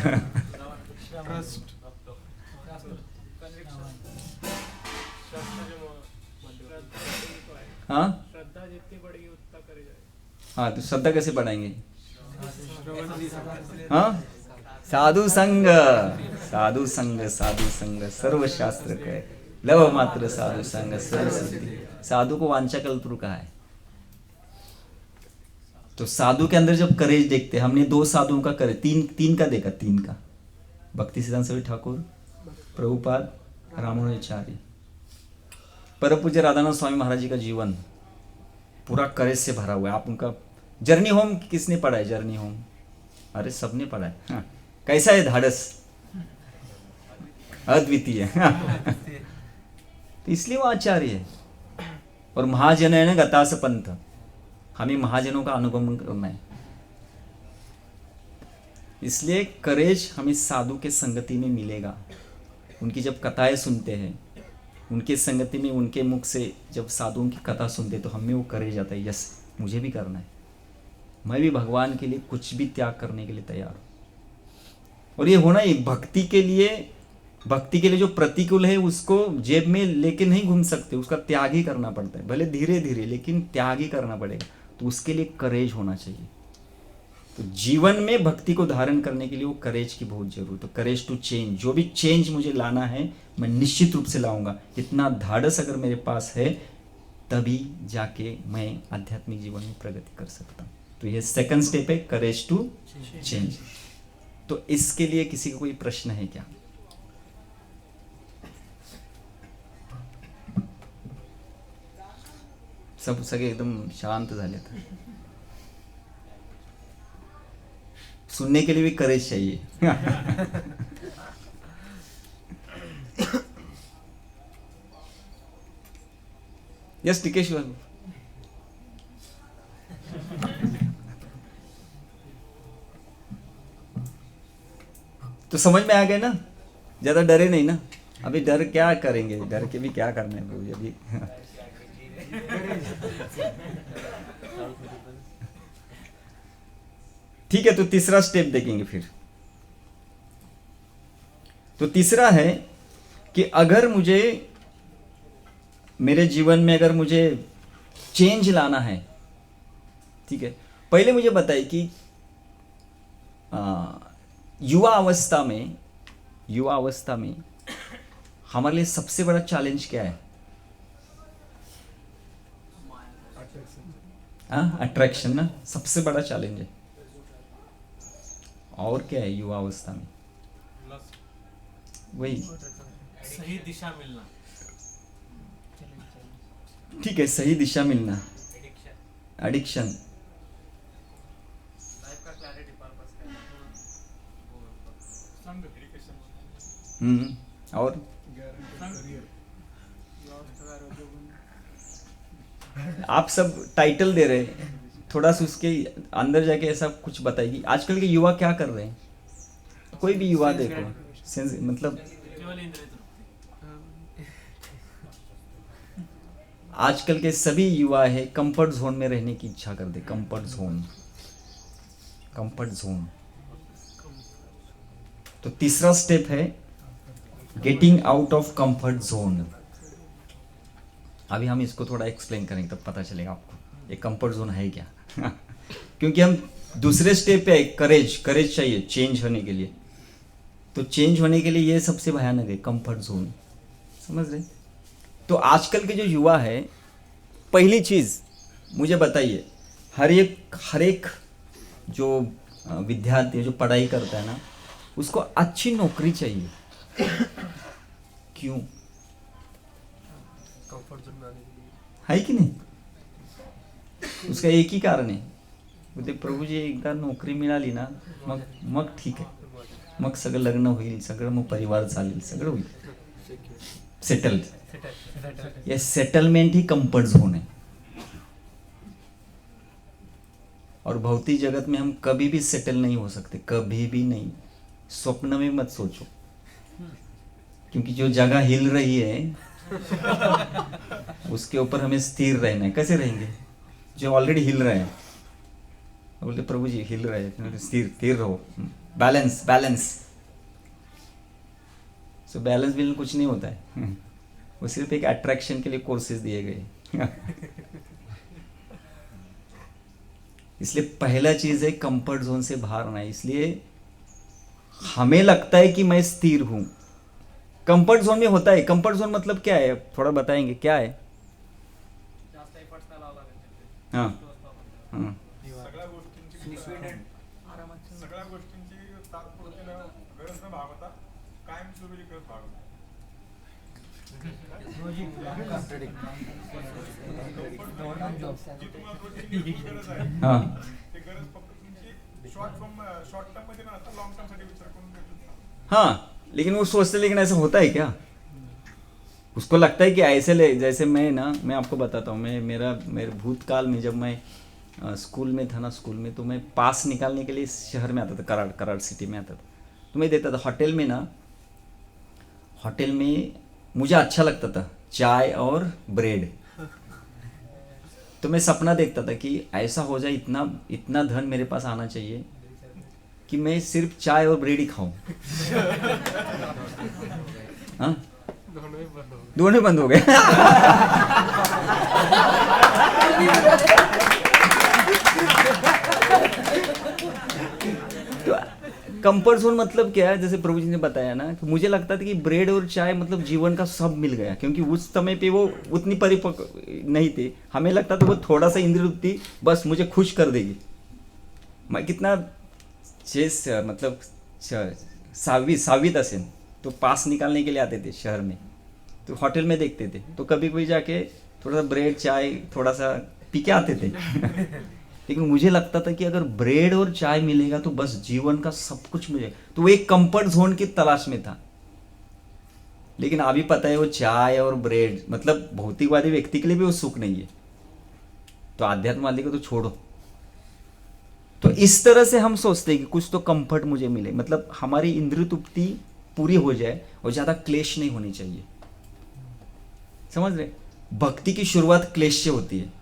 हाँ श्रद्धा जितनी बढ़ेगी उतना करे जाएगा। हाँ, तो श्रद्धा कैसे बढ़ाएंगे? हाँ, साधु संग, साधु संग, साधु संग सर्व शास्त्र कहे, लव मात्र साधु संग सर्व सिद्धि। साधु को वांछा कल्पतरु कहा है। तो साधु के अंदर जब करेज देखते, हमने 2 साधुओं का करेज, तीन का देखा, 3 का, भक्ति सिद्धांत सरस्वती ठाकुर, प्रभुपाद, रामानुजाचार्य। परम पूज्य राधानाथ स्वामी महाराज जी का जीवन पूरा करेज से भरा हुआ है। आप उनका जर्नी होम किसने पढ़ा है? जर्नी होम, अरे सबने पढ़ा है। हाँ, कैसा है धाड़स? अद्वितीय। तो इसलिए वो आचार्य है। और महाजन है ना गतास पंथ, हमें महाजनों का अनुगमन करना है। इसलिए करेज हमें साधु के संगति में मिलेगा। उनकी जब कथाएं सुनते हैं, उनके संगति में, उनके मुख से जब साधुओं की कथा सुनते, तो हमें वो करेज आता है, यस मुझे भी करना है, मैं भी भगवान के लिए कुछ भी त्याग करने के लिए तैयार हूँ। और ये होना ही भक्ति के लिए, भक्ति के लिए जो प्रतिकूल है उसको जेब में लेके नहीं घूम सकते, उसका त्याग ही करना पड़ता है, भले धीरे धीरे लेकिन त्याग ही करना पड़ेगा। तो उसके लिए करेज होना चाहिए। तो जीवन में भक्ति को धारण करने के लिए वो करेज की बहुत जरूरत है। करेज टू चेंज, जो भी चेंज मुझे लाना है मैं निश्चित रूप से लाऊंगा। इतना धाड़स अगर मेरे पास है तभी जाके मैं आध्यात्मिक जीवन में प्रगति कर सकता हूँ। तो ये सेकंड स्टेप है, करेज टू चेंज। तो इसके लिए किसी का कोई प्रश्न है क्या? सब सगळे एकदम शांत झाले। सुनने के लिए भी करेज चाहिए। यस टिकेश्वर, तो समझ में आ गए ना? ज्यादा डरे नहीं ना? अभी डर क्या करेंगे, डर के भी क्या करना है प्रभु अभी। ठीक है, तो तीसरा स्टेप देखेंगे फिर। तो तीसरा है कि अगर मुझे मेरे जीवन में अगर मुझे चेंज लाना है, ठीक है, पहले मुझे बताइए कि युवा अवस्था में हमारे लिए सबसे बड़ा चैलेंज क्या है? अट्रैक्शन ना, सबसे बड़ा चैलेंज है। और क्या है युवा अवस्था में? वही सही दिशा मिलना, ठीक है, सही दिशा मिलना, एडिक्शन, एडिक्शन, लाइफ का क्लैरिटी पर्पस और आप सब टाइटल दे रहे हैं, थोड़ा सा उसके अंदर जाके ऐसा कुछ बताइए। आजकल के युवा क्या कर रहे हैं? कोई भी युवा देखो, मतलब आजकल के सभी युवा है कंफर्ट जोन में रहने की इच्छा करते। Comfort zone. तो तीसरा स्टेप है getting out of comfort zone. अभी हम इसको थोड़ा एक्सप्लेन करेंगे तब पता चलेगा आपको ये कंफर्ट जोन है क्या। क्योंकि हम दूसरे स्टेप पे करेज चाहिए चेंज होने के लिए। तो चेंज होने के लिए ये सबसे भयानक है, कंफर्ट जोन, समझ रहे? तो आजकल के जो युवा है, पहली चीज मुझे बताइए, हर एक जो विद्यार्थी जो पढ़ाई करता है ना, उसको अच्छी नौकरी चाहिए। क्यों? कंफर्ट जोन में आने के लिए है कि नहीं? उसका एक ही कारण आहे, बोलते प्रभूजी एकदा नोकरी मिळाली ना मग ठीक आहे, मग सगळं लग्न होईल, सगळं मग परिवार चालेल, सगळं होईल, सेटल्ड। ये सेटलमेंट ही कंफर्ट जोन है। और भौतिक जगत में हम कभी भी सेटल नहीं हो सकते, कभी भी नहीं, स्वप्न में मत सोचो, क्योंकि जो जगह हिल रही है उसके ऊपर हमें स्थिर रहना है। कैसे रहेंगे? जो ऑलरेडी हिल रहे हैं, बोलते प्रभु जी हिल रहे हैं, स्थिर रहो, बैलेंस। सो बैलेंस बिल कुछ नहीं होता है, वो सिर्फ एक अट्रैक्शन के लिए कोर्सेज दिए गए। इसलिए पहला चीज है कंफर्ट जोन से बाहर आना है। इसलिए हमें लगता है कि मैं स्थिर हूं, कंफर्ट जोन में होता है। कंफर्ट जोन मतलब क्या है, थोड़ा बताएंगे क्या है? जास्त एफर्ट्स नाही लावावं लागत. हाँ हाँ सगळ्या गोष्टींची सगळ्या गोष्टींची तात्पुरती गरज न भागवता कायमस्वरूपी गरज भागवता. जी तुम्हाला रोजची गरज आहे हाँ ते गरज फक्त तुमची शॉर्ट टर्म मध्ये नसता लॉंग टर्म साठी विचार करून भेटत. हाँ, लेकिन वो सोचते, लेकिन ऐसा होता है क्या? उसको लगता है कि ऐसे जैसे मैं आपको बताता हूँ, मेरे भूतकाल में जब मैं स्कूल में था ना, स्कूल में तो मैं पास निकालने के लिए शहर में आता था, कराड़ सिटी में आता था, तो मैं देता था होटल में ना। होटल में मुझे अच्छा लगता था चाय और ब्रेड, तो मैं सपना देखता था कि ऐसा हो जाए, इतना धन मेरे पास आना चाहिए कि मैं सिर्फ चाय और ब्रेड ही खाऊं? हाँ, दोनों बंद हो गए। तो कंफर्ट जोन मतलब क्या है? जैसे प्रभु जी ने बताया ना, कि मुझे लगता था कि ब्रेड और चाय मतलब जीवन का सब मिल गया, क्योंकि उस समय पे वो उतनी परिपक्व नहीं थे। हमें लगता था वो थोड़ा सा इंद्रिय तृप्ति बस मुझे खुश कर देगी। मैं कितना मतलब सावित असेन तो पास निकालने के लिए आते थे शहर में, तो होटल में देखते थे, तो कभी कोई जाके थोड़ा सा ब्रेड चाय थोड़ा सा पी के आते थे। लेकिन मुझे लगता था कि अगर ब्रेड और चाय मिलेगा तो बस जीवन का सब कुछ मिलेगा। तो वो एक कंफर्ट जोन की तलाश में था। लेकिन अभी पता है वो चाय और ब्रेड मतलब भौतिकवादी व्यक्ति के लिए भी वो सुख नहीं है, तो आध्यात्मवादी को तो छोड़ो। तो इस तरह से हम सोचते हैं कि कुछ तो कंफर्ट मुझे मिले, मतलब हमारी इंद्रिय तृप्ति पूरी हो जाए और ज्यादा क्लेश नहीं होनी चाहिए। समझ रहे? भक्ति की शुरुआत क्लेश से होती है,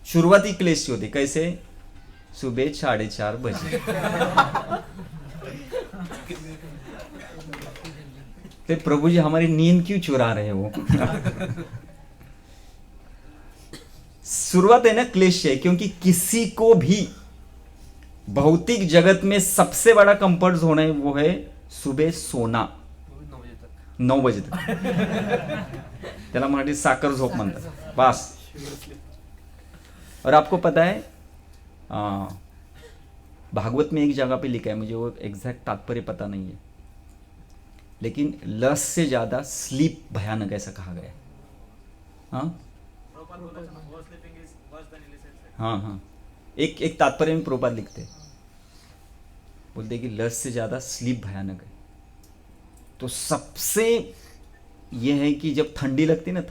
शुरुआत ही क्लेश से होती है। कैसे? सुबह 4:30 बजे। तो प्रभु जी हमारी नींद क्यों चुरा रहे हैं वो? शुरुआत है ना क्लेश से, क्योंकि किसी को भी भौतिक जगत में सबसे बड़ा कंफर्ट जोन है वो है सुबह सोना 9 बजे तक। त्याला मराठीत साखर झोप म्हणतात बस। और आपको पता है भागवत में एक जगह पे लिखा है, मुझे वो एग्जैक्ट तात्पर्य पता नहीं है, लेकिन लस से ज्यादा स्लीप भयानक ऐसा कहा गया है। हाँ हाँ हाँ, एक तात्पर्य में प्रभुपाद लिखते हैं, बोलते कि लस से ज्यादा स्लीप भयानक है। तो सबसे यह है कि जब ठंडी लगती है ना,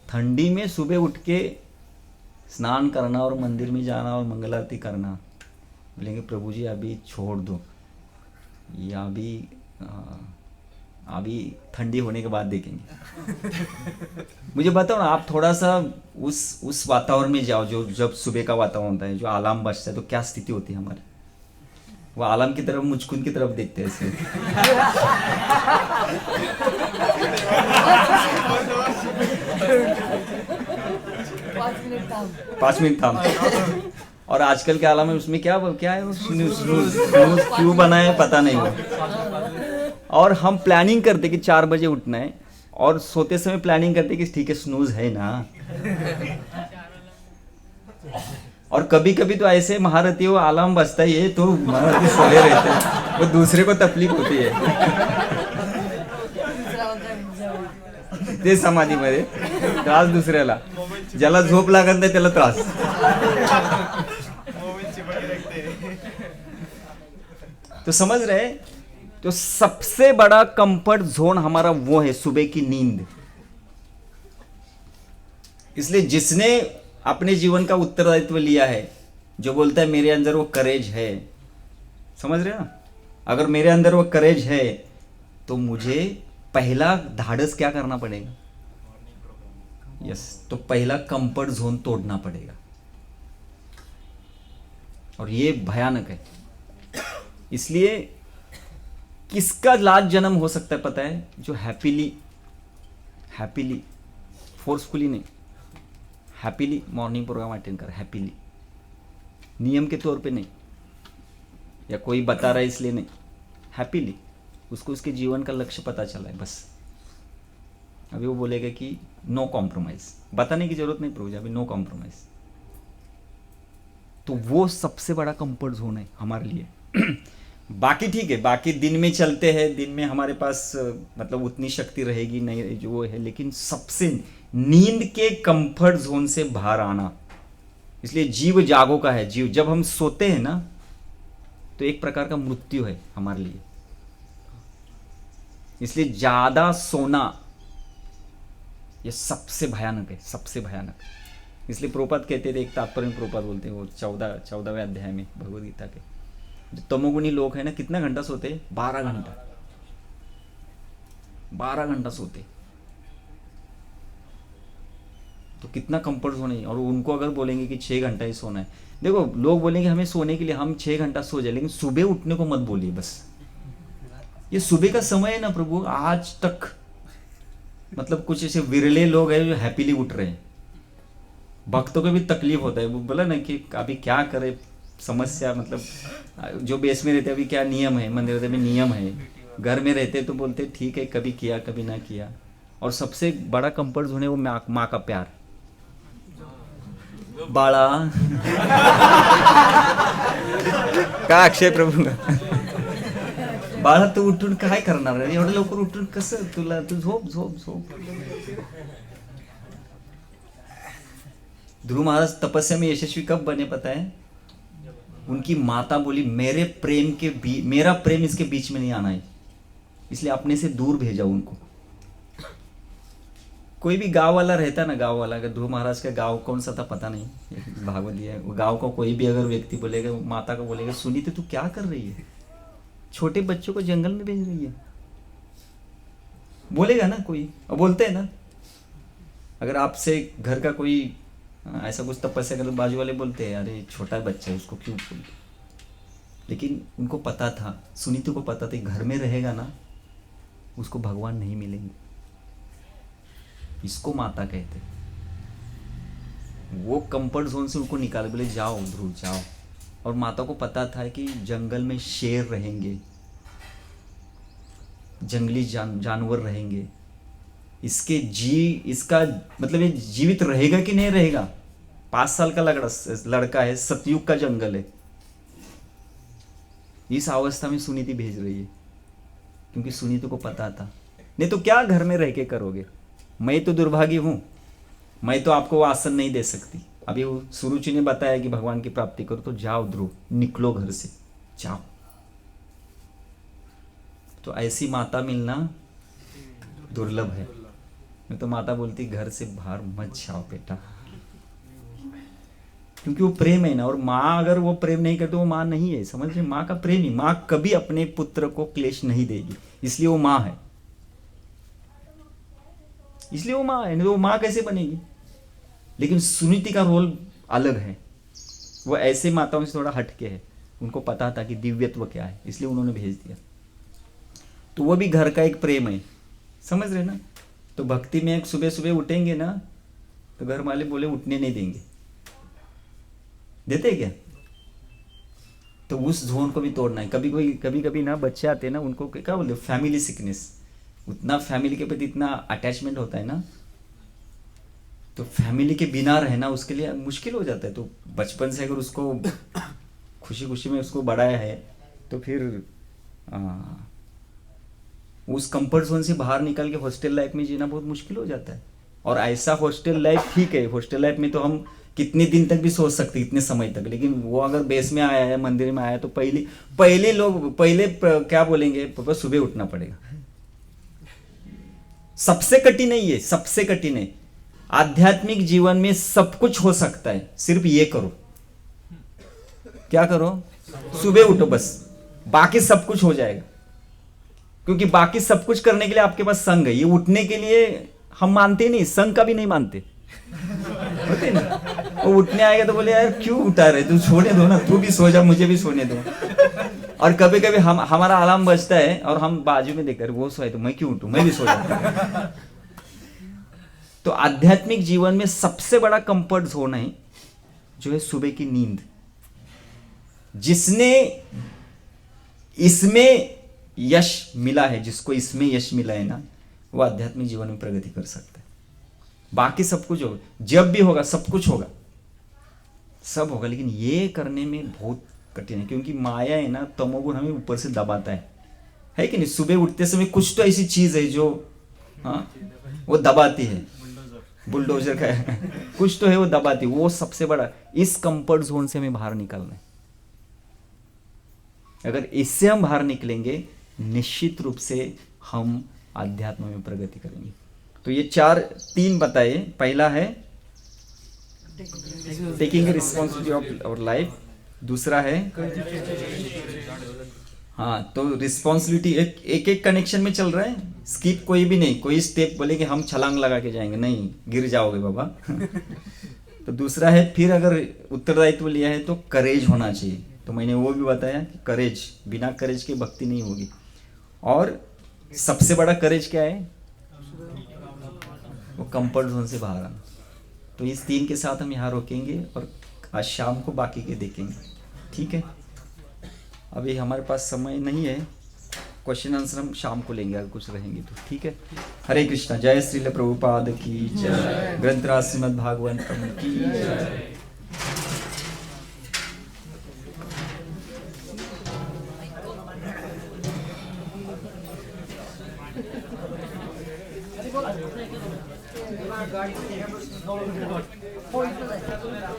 ठंडी में सुबह उठ के स्नान करना और मंदिर में जाना और मंगल आरती करना, बोलेंगे प्रभु जी अभी छोड़ दो, या अभी ठंडी होने के बाद देखेंगे। मुझे बताओ ना, आप थोड़ा सा उस वातावरण में जाओ जो जब सुबह का वातावरण होता है, जो अलार्म बजता है, तो क्या स्थिति होती है हमारी? वो अलार्म की तरफ मुचकुन की तरफ देखते हैं ऐसे। पाँच मिनट थाम। और आजकल के अलार्म है उसमें क्या है वो स्नूज क्यों बना है पता नहीं वो। और हम प्लानिंग करते कि 4 बजे उठना है, और सोते समय प्लानिंग करते कि ठीक है स्नूज है ना। और कभी कभी तो ऐसे महारथी वो अलार्म बजता ही है तो महारथी सोए रहते हैं, वो दूसरे को तकलीफ होती है। ते समाधीमध्ये त्रास दुसऱ्याला, ज्याला झोप लागत नाही त्याला त्रास। तो समझ रहे? तो सबसे बड़ा कंफर्ट जोन हमारा वो है सुबह की नींद। इसलिए जिसने अपने जीवन का उत्तरदायित्व लिया है, जो बोलता है मेरे अंदर वो करेज है, समझ रहे ना? अगर मेरे अंदर वो करेज है तो मुझे पहला धाड़स क्या करना पड़ेगा? यस, तो पहला कंफर्ट जोन तोड़ना पड़ेगा। और ये भयानक है। इसलिए किसका लास्ट जन्म हो सकता है पता है? जो हैप्पीली फोर्सफुली नहीं, हैप्पीली मॉर्निंग प्रोग्राम अटेंड कर, हैप्पीली, नियम के तौर पे नहीं, या कोई बता रहा है इसलिए नहीं, हैप्पीली उसको उसके जीवन का लक्ष्य पता चला है बस। अभी वो बोलेगा कि नो कॉम्प्रोमाइज, बताने की जरूरत नहीं प्रभु जी, अभी नो कॉम्प्रोमाइज। तो वो सबसे बड़ा कंफर्ट जोन है हमारे लिए। बाकी ठीक है, बाकी दिन में चलते हैं, दिन में हमारे पास मतलब उतनी शक्ति रहेगी नहीं जो वो है, लेकिन सबसे नींद के कंफर्ट जोन से बाहर आना। इसलिए जीव जागो का है। जीव जब हम सोते हैं ना तो एक प्रकार का मृत्यु है हमारे लिए। इसलिए ज्यादा सोना ये सबसे भयानक है, सबसे भयानक। इसलिए प्रभुपाद कहते थे, एक तात्पर्य में प्रभुपाद बोलते हैं वो 14वें अध्याय में भगवद गीता के, जो तमोगुणी लोग हैं ना कितना घंटा सोते? 12 घंटा, 12 घंटा सोते। तो कितना कंफर्ट जोन है। और उनको अगर बोलेंगे कि 6 घंटा ही सोना है, देखो लोग बोलेंगे हमें सोने के लिए हम 6 घंटा सो जाए, लेकिन सुबह उठने को मत बोलिए बस। ये सुबह का समय है ना प्रभु, आज तक मतलब कुछ ऐसे विरले लोग हैं जो हैप्पीली उठ रहे हैं। भक्तों को भी तकलीफ होता है, वो बोला ना कि अभी क्या करे, समस्या मतलब जो बेस में रहते अभी क्या नियम है, मंदिर में नियम है, घर में रहते तो बोलते ठीक है कभी किया कभी ना किया। और सबसे बड़ा कंफर्ट जोन है वो माँ का प्यार। बाळा का अक्षय प्रभू बाळा तू उठून काय करणार आहे, एवढं लवकर उठून कसं, तुला तू झोप झोप झोप। ध्रुव महाराज तपस्या में यशस्वी कब बने पता है? उनकी माता बोली मेरा प्रेम इसके बीच में नहीं आना है, इसलिए अपने से दूर भेजा उनको। कोई भी गांव वाला रहता है ना, गांव वाला, अगर ध्रुव महाराज का गांव कौन सा था पता नहीं, भागवत है, वो गांव का कोई भी अगर व्यक्ति बोलेगा, माता को बोलेगा सुनीति तू क्या कर रही है, छोटे बच्चों को जंगल में भेज रही है, बोलेगा ना कोई, और बोलते हैं ना। अगर आपसे घर का कोई ऐसा कुछ तपस्या कर, बाजू वाले बोलते हैं अरे छोटा बच्चा है उसको क्यों बोलते। लेकिन उनको पता था, सुनीति को पता था घर में रहेगा ना उसको भगवान नहीं मिलेंगे, इसको माता कहते। वो कंफर्ट जोन से उनको निकाले, बोले जाओ ध्रुव जाओ। और माता को पता था कि जंगल में शेर रहेंगे, जंगली जानवर रहेंगे, इसका मतलब ये जीवित रहेगा कि नहीं रहेगा। 5 साल का लड़का है, सतयुग का जंगल है, इस अवस्था में सुनीति भेज रही है, क्योंकि सुनीति को पता था। नहीं तो क्या घर में रह के करोगे, मैं तो दुर्भागी हूं, मैं तो आपको वो आसन नहीं दे सकती। अभी वो सुरुचि ने बताया कि भगवान की प्राप्ति करो, तो जाओ ध्रुव, निकलो घर से, जाओ। तो ऐसी माता मिलना दुर्लभ है। मैं तो माता बोलती घर से बाहर मत जाओ बेटा, क्योंकि वो प्रेम है ना। और माँ अगर वो प्रेम नहीं करती वो माँ नहीं है, समझ रहे? माँ का प्रेम ही, माँ कभी अपने पुत्र को क्लेश नहीं देगी, इसलिए वो माँ है, इसलिए वो माँ है। नहीं तो वो माँ कैसे बनेगी। लेकिन सुनीति का रोल अलग है, वो ऐसे माताओं से थोड़ा हटके है, उनको पता था कि दिव्यत्व क्या है, इसलिए उन्होंने भेज दिया। तो वो भी घर का एक प्रेम है, समझ रहे ना। तो भक्ति में एक सुबह सुबह उठेंगे ना तो घर वाले बोले उठने नहीं देंगे, देते क्या? तो उस जोन को भी तोड़ना है। कभी कभी ना बच्चे आते हैं ना, उनको क्या बोलते, फैमिली सिकनेस, उतना फैमिली के प्रति इतना अटैचमेंट होता है ना, तो फैमिली के बिना रहना उसके लिए मुश्किल हो जाता है। तो बचपन से अगर उसको खुशी खुशी में उसको बढ़ाया है तो फिर उस कंफर्ट जोन से बाहर निकल के हॉस्टल लाइफ में जीना बहुत मुश्किल हो जाता है। और ऐसा हॉस्टल लाइफ ठीक है, हॉस्टल लाइफ में तो हम कितने दिन तक भी सोच सकते, इतने समय तक। लेकिन वो अगर बेस में आया है, मंदिर में आया है, तो पहले क्या बोलेंगे, पापा सुबह उठना पड़ेगा। सबसे कठिन है ये, सबसे कठिन है। आध्यात्मिक जीवन में सब कुछ हो सकता है, सिर्फ ये करो, क्या करो, सुबह उठो बस, बाकी सब कुछ हो जाएगा। क्योंकि बाकी सब कुछ करने के लिए आपके पास संग है, ये उठने के लिए हम मानते नहीं, संग का भी नहीं मानते होते ना। वो उठने आएगा तो बोले यार क्यों उठा रहे, तू छोड़ने दो ना, तू भी सो जा, मुझे भी सोने दो। और कभी कभी हमारा अलार्म बजता है और हम बाजू में देखकर वो सोए तो मैं क्यों उठूं, मैं भी सो जाता। तो आध्यात्मिक जीवन में सबसे बड़ा कंफर्ट जोन है जो है सुबह की नींद। जिसने इसमें यश मिला है, जिसको इसमें यश मिला है ना, वो आध्यात्मिक जीवन में प्रगति कर सकता है। बाकी सब कुछ होगा, जब भी होगा सब कुछ होगा, सब होगा, लेकिन ये करने में बहुत कठिन है। क्योंकि माया है ना, तमोगुण हमें ऊपर से दबाता है कि नहीं। सुबह उठते समय कुछ तो ऐसी चीज है जो वो दबाती है, बुलडोजर का है कुछ तो है वो दबाती है। वो सबसे बड़ा, इस कंफर्ट जोन से हमें बाहर निकलना है। अगर इससे हम बाहर निकलेंगे, निश्चित रूप से हम आध्यात्म में प्रगति करेंगे। तो ये 3 बताए। पहला है taking responsibility of our life, दूसरा है हाँ, तो रिस्पॉन्सिबिलिटी एक एक कनेक्शन में चल रहा है, स्किप कोई भी नहीं, कोई स्टेप बोले कि हम छलांग लगा के जाएंगे, नहीं, गिर जाओगे बाबा। तो दूसरा है, फिर अगर उत्तरदायित्व लिया है तो करेज होना चाहिए। तो मैंने वो भी बताया कि करेज, बिना करेज के भक्ति नहीं होगी। और सबसे बड़ा करेज क्या है? वो कंफर्ट जोन से बाहर आना। तो इस 3 के साथ हम यहाँ रोकेंगे और आज शाम को बाकी के देखेंगे, ठीक है? अभी हमारे पास समय नहीं है, क्वेश्चन आंसर हम शाम को लेंगे अगर कुछ रहेंगे तो, ठीक है? हरे कृष्णा। जय श्रील प्रभुपाद की जय, ग्रंथराज श्रीमद् भागवतम की जय। हो इथं जायचं.